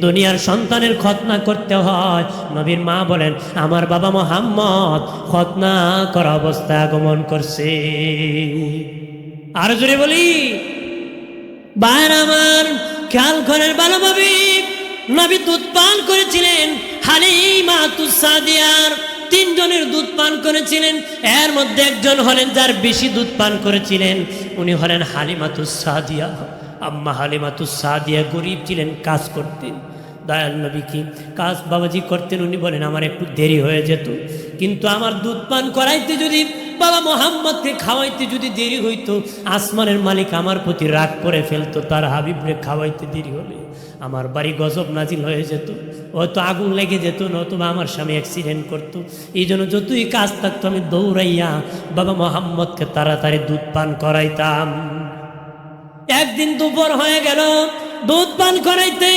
দুনিয়ার সন্তানের খতনা করতে হয়, নবীর মা বলেন আমার বাবা মুহাম্মদ খতনা করা অবস্থায় আগমন করছে। আর জোরে বলি ভাইরা আমার, খেয়াল করেন ভালোভাবে। নবী দুধ পান করেছিলেন হালিমাতুস সাদিয়ার, 3 জনের দুধ পান করেছিলেন। এর মধ্যে একজন হলেন যার বেশি দুধ পান করেছিলেন, উনি হলেন হালিমাতুস সাদিয়া। আম্মা হালিমাতুস সাদিয়া গরিব ছিলেন, কাজ করতেন। দয়াল নবী কি কাজ বাবাজি করতেন, উনি বলেন আমার একটু দেরি হয়ে যেত, কিন্তু আমার দুধ পান করাইতে যদি বাবা মুহাম্মদকে খাওয়াইতে যদি দেরি হইতো, আসমানের মালিক আমার প্রতি রাগ করে ফেলতো। তার হাবিবরে খাওয়াইতে দেরি হলে আমার বাড়ি গজব নাজিল হয়ে যেত, হয়তো আগুন লেগে যেত, নতুবা আমার স্বামী অ্যাক্সিডেন্ট করতো। এই জন্য যতই কাজ থাকতো আমি দৌড়াইয়া বাবা মুহাম্মদকে তাড়াতাড়ি দুধ পান করাইতাম। একদিন দুপুর হয়ে গেল, দুধ পান করাইতে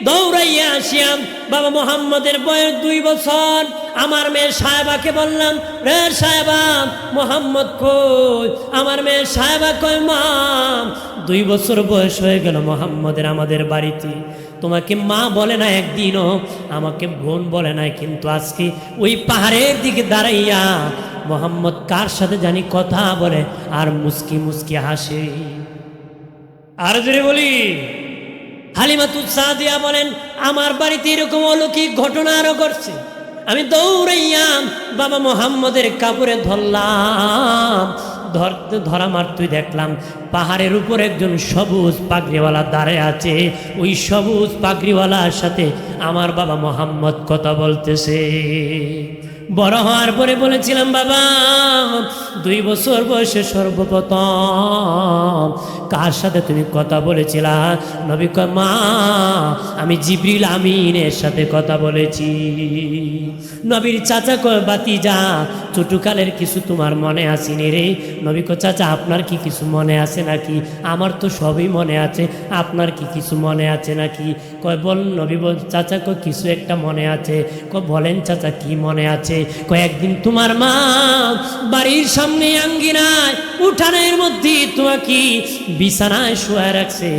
দৌড়াইয়া আসিয়াম। বাবা মুহাম্মদের বয়স 2 বছর। আমার মেয়ে সাহেবাকে বললাম, রে সাহেবা মুহাম্মদ কই? আমার মেয়ে সাহেবা কই মা 2 বছর বয়স হয়ে গেল মুহাম্মদের আমাদের বাড়িতে, তোমাকে মা বলে না একদিনও, আমাকে বোন বলে নাই, কিন্তু আজকে ওই পাহাড়ের দিকে দাঁড়াইয়া মুহাম্মদ কার সাথে জানি কথা বলে আর মুস্কি মুস্কি হাসে। আর জোরে বলি হালিমাতুস সাদিয়া বলেন আমার বাড়িতে এরকম অলৌকিক ঘটনা আরো ঘটছে। আমি দৌড়াইয়া বাবা মুহাম্মদের কাপড়ে ধরলাম, ধরা মারতুই দেখলাম পাহাড়ের উপর একজন সবুজ পাগড়িওয়ালা দাঁড়ায় আছে। ওই সবুজ পাগড়িওয়ালার সাথে আমার বাবা মুহাম্মদ কথা বলতেছে। বড় হওয়ার পরে বলেছিলাম বাবা 2 বছর বয়সে সর্বপ্রথম কার সাথে তুমি কথা বলেছিলা? নবী কয় মা আমি জিবরিল আমিনের সাথে কথা বলেছি। নবীর চাচা কয় বাতিজা ছোটকালের কিছু তোমার মনে আসেনি রে? নবী কয় চাচা আপনার কি কিছু মনে আছে নাকি? আমার তো সবই মনে আছে, আপনার কি কিছু মনে আছে নাকি? কয় বল নবী বল চাচা কয় কিছু একটা মনে আছে। কয় বলেন চাচা কি মনে আছে? কয়েকদিন তোমার মা বাড়ির সামনে আঙ্গিনায় উঠানের মধ্যে তোমাকে বিছানায় শুয়ে রাখছে,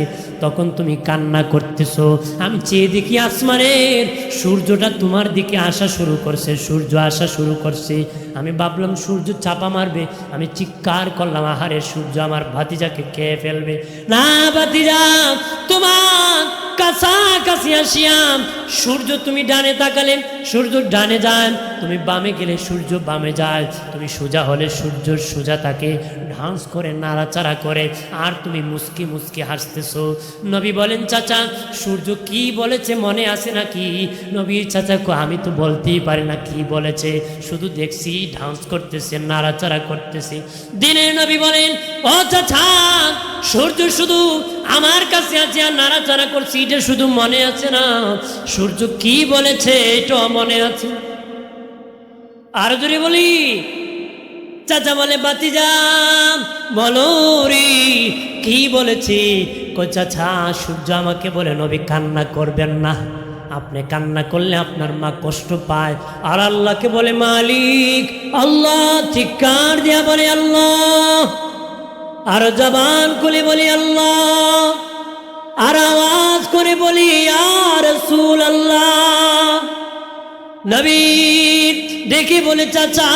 তখন তুমি কান্না করতেছো। আমি চেয়ে দেখি আসমানের সূর্যটা তোমার দিকে আসা শুরু করছে, সূর্য আসা শুরু করছে। আমি ভাবলাম সূর্য চাপা মারবে, আমি চিৎকার করলাম আহারে সূর্য আমার ভাতিজাকে খেয়ে ফেলবে। না ভাতিজা, তোমার কাছাকাছি আসিয়া সূর্য তুমি ডানে তাকালে সূর্য ডানে যায়, তুমি বামে গেলে সূর্য বামে যায়, তুমি সোজা হলে সূর্য সোজা থাকে, ডান্স করে নাড়াচাড়া করে, আর তুমি মুস্কি মুস্কি হাসতেছো। নবী বলেন, চাচা সূর্য কি বলেছে মনে আছে নাকি? নবী, চাচা আমি তো বলতেই পারি না কি বলেছে, শুধু দেখছি ডান্স করতেছে, নাড়াচাড়া করতেছে। দিনের নবী বলেন, ও চাচা সূর্য শুধু আমার কাছে আছে আর নাড়াচাড়া করছি, এটা শুধু মনে আছে না, সূর্য কি বলেছে এটা মনে আছে। আর যদি বলি, চাচা বলে, বাতিজা বলো রে কি বলেছি? চাচা সূর্য আমাকে বলে, নবী কান্না করবেন না, আপনি কান্না করলে আপনার মা কষ্ট পায়। আর আল্লাহকে বলে মালিক আল্লাহ, চিৎকার দিয়া বলে আল্লাহ, আর জবান খুলে বলি আল্লাহ, আর আওয়াজ করে বলি ইয়া রাসূলুল্লাহ। নবী দেখে বলে, চাচা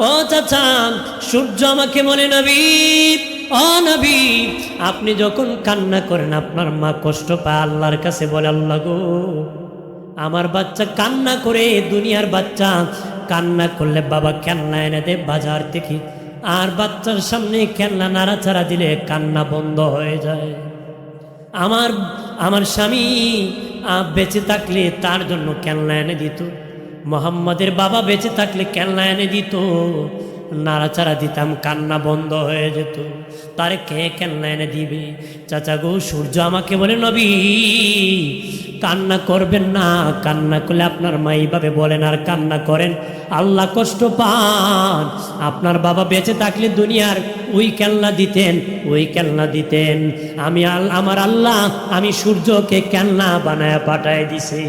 ও চাচা সূর্য আমাকে বলে, নবী ও নবী আপনি যখন কান্না করেন আপনার মা কষ্ট পায়, আল্লাহর কাছে বলে, আল্লাহ গো আমার বাচ্চা কান্না করে, দুনিয়ার বাচ্চা কান্না করলে বাবা খেলনা এনে দে বাজার থেকে, আর বাচ্চার সামনে খেলনা নাড়াচাড়া দিলে কান্না বন্ধ হয়ে যায়। আমার স্বামী বেঁচে থাকলে তার জন্য খেলনা এনে দিত, মোহাম্মদের বাবা বেঁচে থাকলে খেলনা এনে দিত, নাড়াচাড়া দিতাম কান্না বন্ধ হয়ে যেত। তারে কে খেলনা এনে দিবে? চাচা গো সূর্য আমাকে বলে, নবী কান্না করবেন না, কান্না করলে আপনার মা এইভাবে বলেন আর কান্না করেন আল্লাহ কষ্ট পান। আপনার বাবা বেঁচে থাকলে দুনিয়ার ওই খেলনা দিতেন, ওই খেলনা দিতেন, আমার আল্লাহ আমি সূর্যকে খেলনা বানায় পাঠায় দিছি।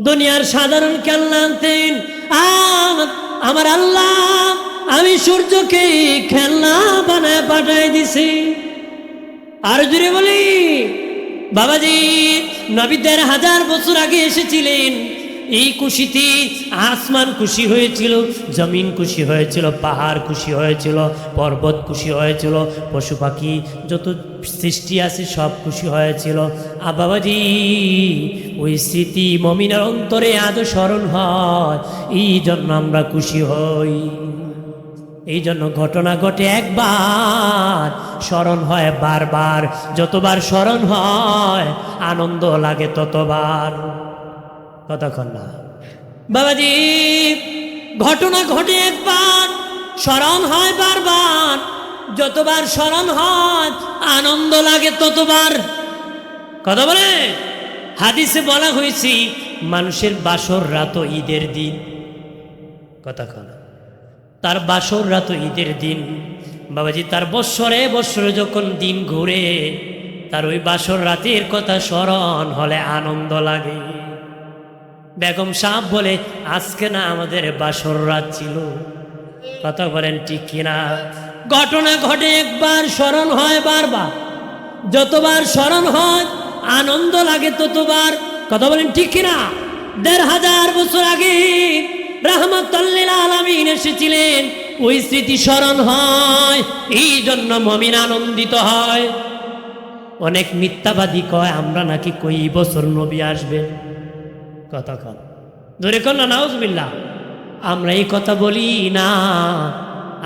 দুনিয়ার সাধারণ খেলনা আনতেন, আমার আল্লাহ আমি সূর্যকে খেলনা বানায় পাঠায় দিছি। আর জুড়ে বলি, বাবাজি নবী ১৫০০ বছর আগে এসেছিলেন, এই খুশিতে আসমান খুশি হয়েছিল, জমিন খুশি হয়েছিল, পাহাড় খুশি হয়েছিল, পর্বত খুশি হয়েছিল, পশু পাখি যত সৃষ্টি আছে সব খুশি হয়েছিল। আর বাবাজি ওই স্মৃতি মুমিনের অন্তরে আজও স্মরণ হয়, এই জন্য আমরা খুশি হই। এই জন্য ঘটনা ঘটে একবার, স্মরণ হয় বারবার, যতবার স্মরণ হয় আনন্দ লাগে ততবার। কতক্ষণ না বাবাজি, ঘটনা ঘটে একবার, স্মরণ হয় বারবার, যতবার স্মরণ হয় আনন্দ লাগে ততবার। কথা বলে হাদিসে বলা হয়েছে, মানুষের বাসর রাত ঈদের দিন। কতক্ষণ তার বাসর রাত ঈদের দিন। বাবাজি তার বৎসরে বৎসরে যখন দিন ঘুরে, তার ওই বাসর রাতের কথা স্মরণ হলে আনন্দ লাগে। বেগম সাহেব বলে, আজকে না আমাদের বাসর রাত ছিল। কথা বলেন ঠিক কিনা? ঘটনা ঘটে একবার, স্মরণ হয় বারবার, যতবার স্মরণ হয় আনন্দ লাগে ততবার। কথা বলেন ঠিক কিনা? ১৫০০ বছর আগে রাহমাতুল লিল আলামিন এসেছিলেন, ওই স্মৃতি স্মরণ হয়, এই জন্য মুমিন আনন্দিত হয়। অনেক মিথ্যাবাদী কয় আমরা নাকি কই বছর নবী আসবে। কথা কন ধরে কন না, নাউজুবিল্লাহ। আমরা এই কথা বলি না,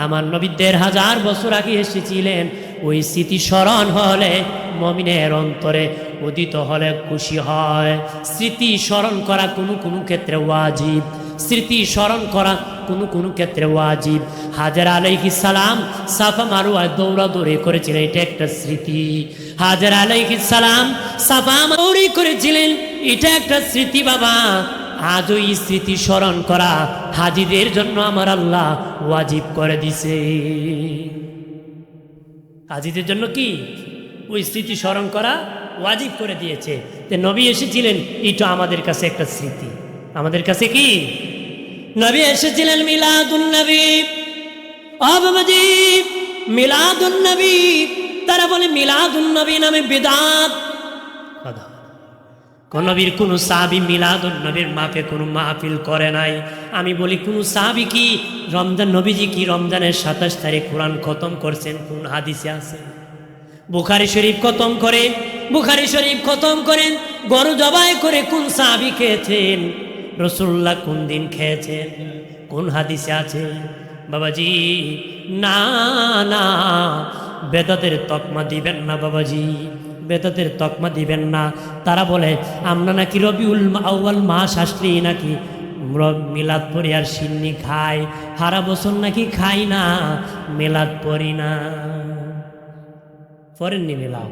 আমার নবী ১৫০০ বছর আগে এসেছিলেন, ওই স্মৃতি স্মরণ হলে মুমিনের অন্তরে উদিত হলে খুশি হয়। স্মৃতি স্মরণ করা কোনো কোনো ক্ষেত্রে ওয়াজিব, স্মৃতি স্মরণ করা কোনো কোনো ক্ষেত্রে ওয়াজিব। হাজেরা আলাইহিস সালাম সাফা মারওয়ায় দৌড়াদৌড়ি করেছিলেন, এটা একটা স্মৃতি। হাজেরা আলাইহিস সালাম সাফা দৌড়ি করেছিলেন, এটা একটা স্মৃতি বাবা। আজও এই স্মৃতি স্মরণ করা হাজিদের জন্য আমার আল্লাহ ওয়াজিব করে দিছে। হাজিদের জন্য কি ওই স্মৃতি স্মরণ করা ওয়াজিব করে দিয়েছে। যে নবী এসেছিলেন, এটা আমাদের কাছে একটা স্মৃতি। আমাদের কাছে কি নবী এসেছিলেন, মিলাদুন নবী। বাবাজি মিলাদুন নবী, তারা বলে মিলাদুন নবী নামে বিদআত। কোন নবীর কোন সাহাবী মিলাদুন নবীর মাপে কোনো মাহফিল করে নাই। আমি বলি কোন সাহাবী কি রমজান, নবীজি কি রমজানের ২৭ তারিখ কোরআন খতম করছেন? কোন হাদিসে আছে? বুখারী শরীফ খতম করে বুখারী শরীফ খতম করেন, গরু জবাই করে কোন সাহাবী খেয়েছেন, রাসূলুল্লাহ কোন দিন খেয়েছেন, কোন হাদিসে আছে? বাবাজি না না, বেদাতের তকমা দিবেন না বাবাজি, বেদাতের তকমা দিবেন না। তারা বলে আমরা নাকি রবিউল আউয়াল মাস আসলেই নাকি মিলাদ পড়ি আর সিন্নি খাই, সারা বছর নাকি খাই না, মিলাদ পড়ি না। পড়েননি মিলাদ?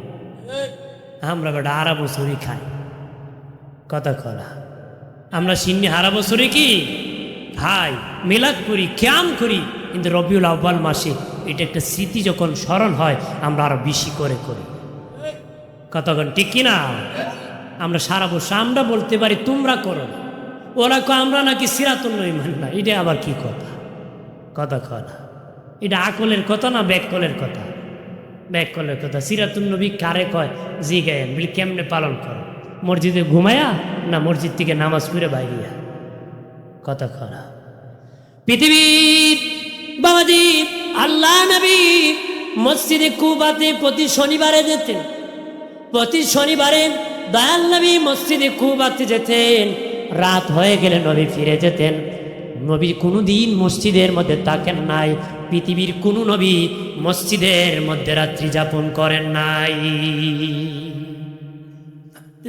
আমরা বেটা সারা বছরই খাই, কথা করা। আমরা সিন্নি সারা বছরই কি খাই, মিলাদ করি, ক্যাম করি, কিন্তু রবিউল আউয়াল মাসে এটা একটা স্মৃতি যখন স্মরণ হয় আমরা আরো বেশি করে করি, কতক্ষণ ঠিক কিনা? আমরা সারা বছর আমরা বলতে পারি তোমরা করো না, ওরা আমরা নাকি সিরাতুন নবী মানি না, এটা আবার কি কথা? কথা করা এটা আকলের কথা না ব্যাককলের কথা? ব্যাককলের কথা। সিরাতুন নবী কারে কয় জি গায়েন বলি কেমনে পালন করো? মসজিদে ঘুমায়া না মসজিদ থেকে নামাজ পড়ে বাইরিয়া? কথা করা। পৃথিবীর বাবাজি আল্লাহ নবী মসজিদে কুবাতে প্রতি শনিবারে যেতেন, প্রতি শনিবারে দয়াল নবী মসজিদে কুবাতে যেতেন, রাত হয়ে গেলে নবী ফিরে যেতেন। নবী কোনোদিন মসজিদের মধ্যে থাকেন নাই, পৃথিবীর কোনো নবী মসজিদের মধ্যে রাত্রি যাপন করেন নাই।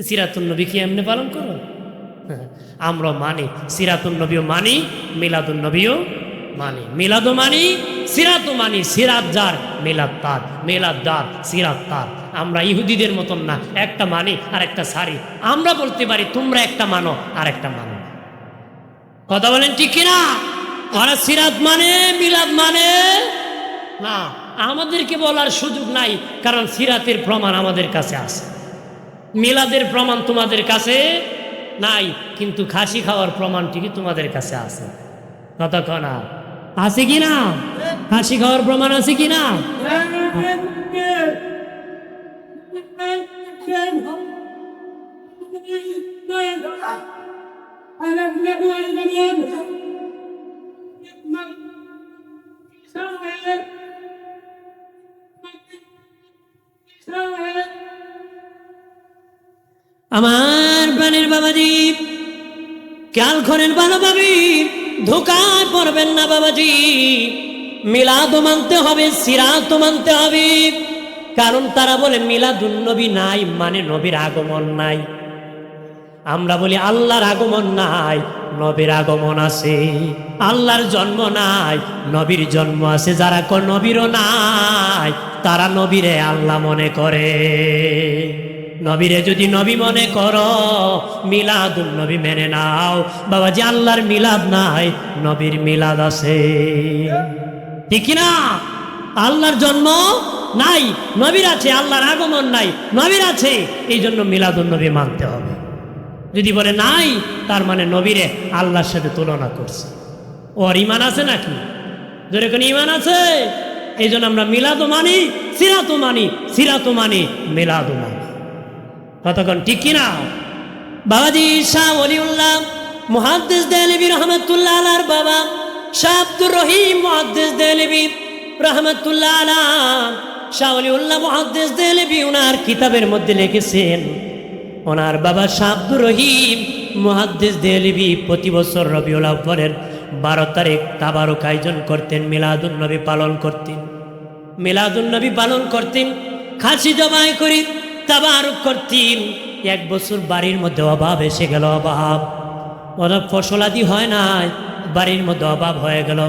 সিরাতুন নবী কি এমনি পালন করো? আমরা মানি, সিরাতুন নবীও মানি, মিলাদুন নবীও মানি। মিলাদও মানি, সিরাতও মানি। সিরাত যার মিলাদ তার, মিলাদ যার সিরাত তার। আমরা ইহুদিদের মতন না, একটা মানি আর একটা সারি। আমরা বলতে পারি তোমরা একটা মানো আর একটা মানো। কথা বলেন ঠিক কিনা? ওরা সিরাত মানে, মিলাদ মানে না। আমাদেরকে বলার সুযোগ নাই, কারণ সিরাতের প্রমাণ আমাদের কাছে আছে, মিলাদের প্রমাণ তোমাদের কাছে নাই, কিন্তু খাসি খাওয়ার প্রমাণ ঠিকই তোমাদের কাছে আছে। কথা কনা আছে কিনা? খাসি খাওয়ার প্রমাণ আছে কিনা? আমার প্রাণের বাবাজি খেয়াল করেন ভালোভাবে, ধোকায় পড়বেন না বাবাজি। মিলাদও মানতে হবে, সিরাতও মানতে হবে। কারণ তারা বলে মিলাদুন নবী নাই মানে নবীর আগমন নাই। আমরা বলি আল্লাহর আগমন নাই, নবীর আগমন আছে। আল্লাহর জন্ম নাই, নবীর জন্ম আছে। যারা কোন নবীরও নাই তারা নবীরে আল্লাহ মনে করে। নবীরে যদি নবী মনে করো, মিলাদুন নবী মেনে নাও। বাবাজি আল্লাহর মিলাদ নাই, নবীর মিলাদ আছে, ঠিক না? আল্লাহর জন্ম নাই, নবীর আছে। আল্লাহর আগমন নাই, নবীর আছে। এই জন্য মিলাদুন নবী মানতে হবে। যদি বলে নাই, তার মানে নবীরে আল্লাহর সাথে তুলনা করছে। ওর ইমান আছে নাকি? ধরে কোন ইমান আছে? এই জন্য আমরা মিলাদও মানি, সিরাতও মানি, সিরাতও মানি, মিলাদও মানি। কতক্ষণ ঠিক কিনা? বাবাজি শাহ ওলিউল্লাহ মুহাদ্দিস দেহলভী রহমতুল্লাহ আলাইহির বাবা শাহ আব্দুর রহিম মুহাদ্দিস দেহলভী রহমতুল্লাহ আলাইহি, শাহ ওলিউল্লাহ মুহাদ্দিস দেহলভী ওনার কিতাবের মধ্যে লিখেছেন, ওনার বাবা শাহ আব্দুর রহিম মুহাদ্দিস দেহলভী প্রতি বছর রবিউল আউয়ালের 12 তারিখ তাবারুক আয়োজন করতেন, মিলাদুন নবী পালন করতেন। মিলাদুন নবী পালন করতেন, খাসি জবাই করে তাবারুক করতেন। এক বছর বাড়ির মধ্যে অভাব এসে গেল, অভাব, ওরা ফসলাদি হয় না, বাড়ির মধ্যে অভাব হয়ে গেল।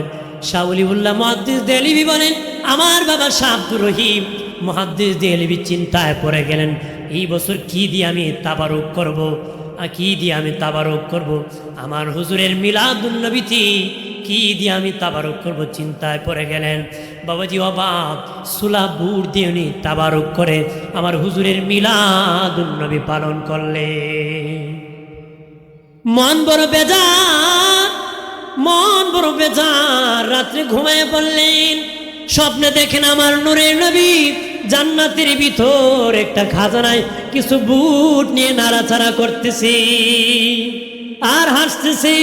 শাহ ওলিউল্লাহ মুহাদ্দিস দেহলভী বলেন, আমার বাবা শাহ আব্দুর রহিম মুহাদ্দিস দেহলভী চিন্তায় পড়ে গেলেন, এই বছর কি দিয়ে আমি তাবারুক করব, কি দিয়ে আমি তাবারুক করব? আমার হুজুরের মিলাদুন নবীতে কি দিয়ে আমি তাবারুক করব? চিন্তায় পড়ে গেলেন। বাবাজি অবাক, সুলা বুট দিয়ে উনি তাবারুক করে আমার হুজুরের মিলাদুন নবী পালন করলে। মন বড় বেজার, মন বড় বেজার। রাত্রে ঘুমায় পড়লেন, স্বপ্নে দেখেন আমার নূরের নবী জান্নাতের ভিতর একটা খাজানায় কিছু বুট নিয়ে নাড়াচাড়া করতেছে আর হাসতেছে,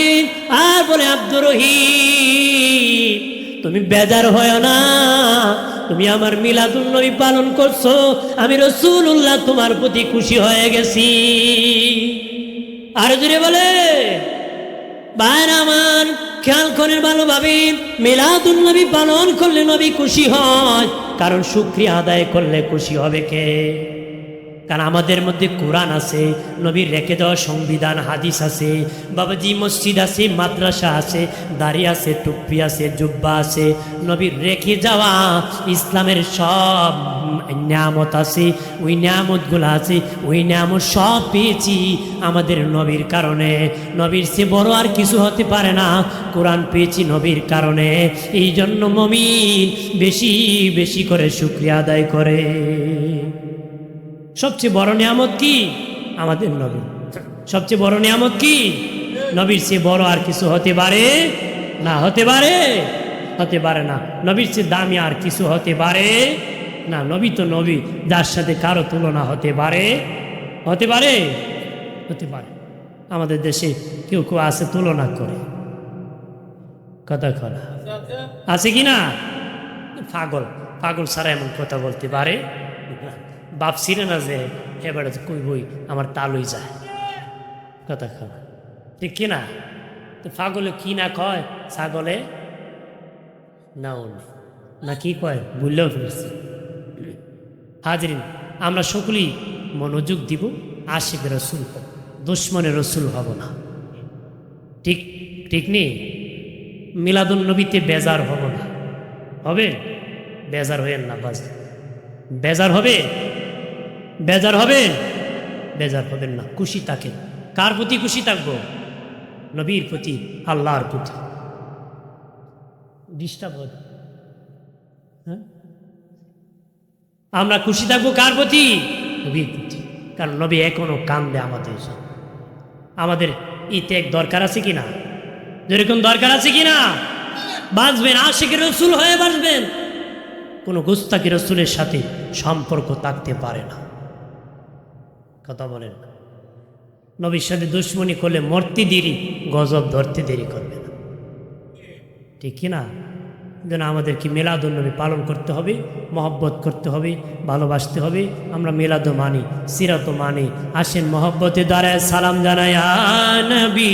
আর বলে, আব্দুর রহিম তুমি বেজার হয় না, তুমি আমার মিলাদুন নবী পালন করছো, আমি রাসূলুল্লাহ তোমার প্রতি খুশি হয়ে গেছি। আর জোরে বলে ভাইরা আমার, খেয়াল করেন ভালোভাবে, মিলাদুন নবী পালন করলে নবী খুশি হয়, কারণ শুকরিয়া আদায় করলে খুশি হবে কে? কারণ আমাদের মধ্যে কোরআন আছে, নবীর রেখে দেওয়া সংবিধান হাদিস আছে, বাবাজি মসজিদ আছে, মাদ্রাসা আছে, দাড়ি আছে, টুপি আছে, জুব্বা আছে, নবীর রেখে যাওয়া ইসলামের সব নিয়ামত আছে, ওই নিয়ামতগুলো আছে, ওই নিয়ামত সব পেয়েছি আমাদের নবীর কারণে। নবীর চেয়ে বড় আর কিছু হতে পারে না, কোরআন পেয়েছি নবীর কারণে। এই জন্য মুমিন বেশি বেশি করে শুকরিয়া আদায় করে। সবচেয়ে বড় নিয়ামত কি? আমাদের নবী। সবচেয়ে বড় নিয়ামত কি? নবীর চেয়ে বড় আর কিছু হতে পারে না, হতে পারে হতে পারে না। নবীর চেয়ে দামি আর কিছু হতে পারে না। নবী তো নবী, যার সাথে কারো তুলনা হতে পারে, হতে পারে হতে পারে। আমাদের দেশে কেউ কেউ আছে তুলনা করে, কথা করা আছে কি না? পাগল, পাগল ছাড়া এমন কথা বলতে পারে? ভাবছিল না যে এবারে কই বই আমার তালুই যায়, কথা খাওয়া ঠিক কিনা? তো পাগলে কি না কয়, ছাগলে না না কি কয় বললেও ফেলছে। হাজরিন, আমরা সকলেই মনোযোগ দিব, আশিকের রসুল হব, দুশ্মনের রসুল হব না। ঠিক ঠিক নেই? মিলাদুন নবীতে বেজার হব না, হবে? বেজার হইয়েন না বাজার, বেজার হবে, বেজার হবে, বেজার হবেন না, খুশি থাকেন। কার প্রতি খুশি থাকবো? নবীর প্রতি, আল্লাহর প্রতি। ডিস্টার্ব হবে, হ্যাঁ? আমরা খুশি থাকবো কার প্রতি? নবীর প্রতি। কারণ নবী এখনো কান্দে আমাদের। আমাদের ইত্যাগ দরকার আছে কিনা? যেরকম দরকার আছে কিনা? বাঁচবেন, আশিকের রসুল হয়ে বাঁচবেন। কোনো গুস্তাকি রসুলের সাথে সম্পর্ক থাকতে পারে না, কথা বলেন। নবীর সাথে দুশ্মনী করলে মরতে দেরি, গজব ধরতে দেরি করবে না, ঠিক কিনা? যেন আমাদেরকে মিলাদুন নবী পালন করতে হবে, মহব্বত করতে হবে, ভালোবাসতে হবে। আমরা মিলাদও মানি, সিরাতও মানি। আসেন মহব্বতে দ্বারায় সালাম জানাই, আ নবী।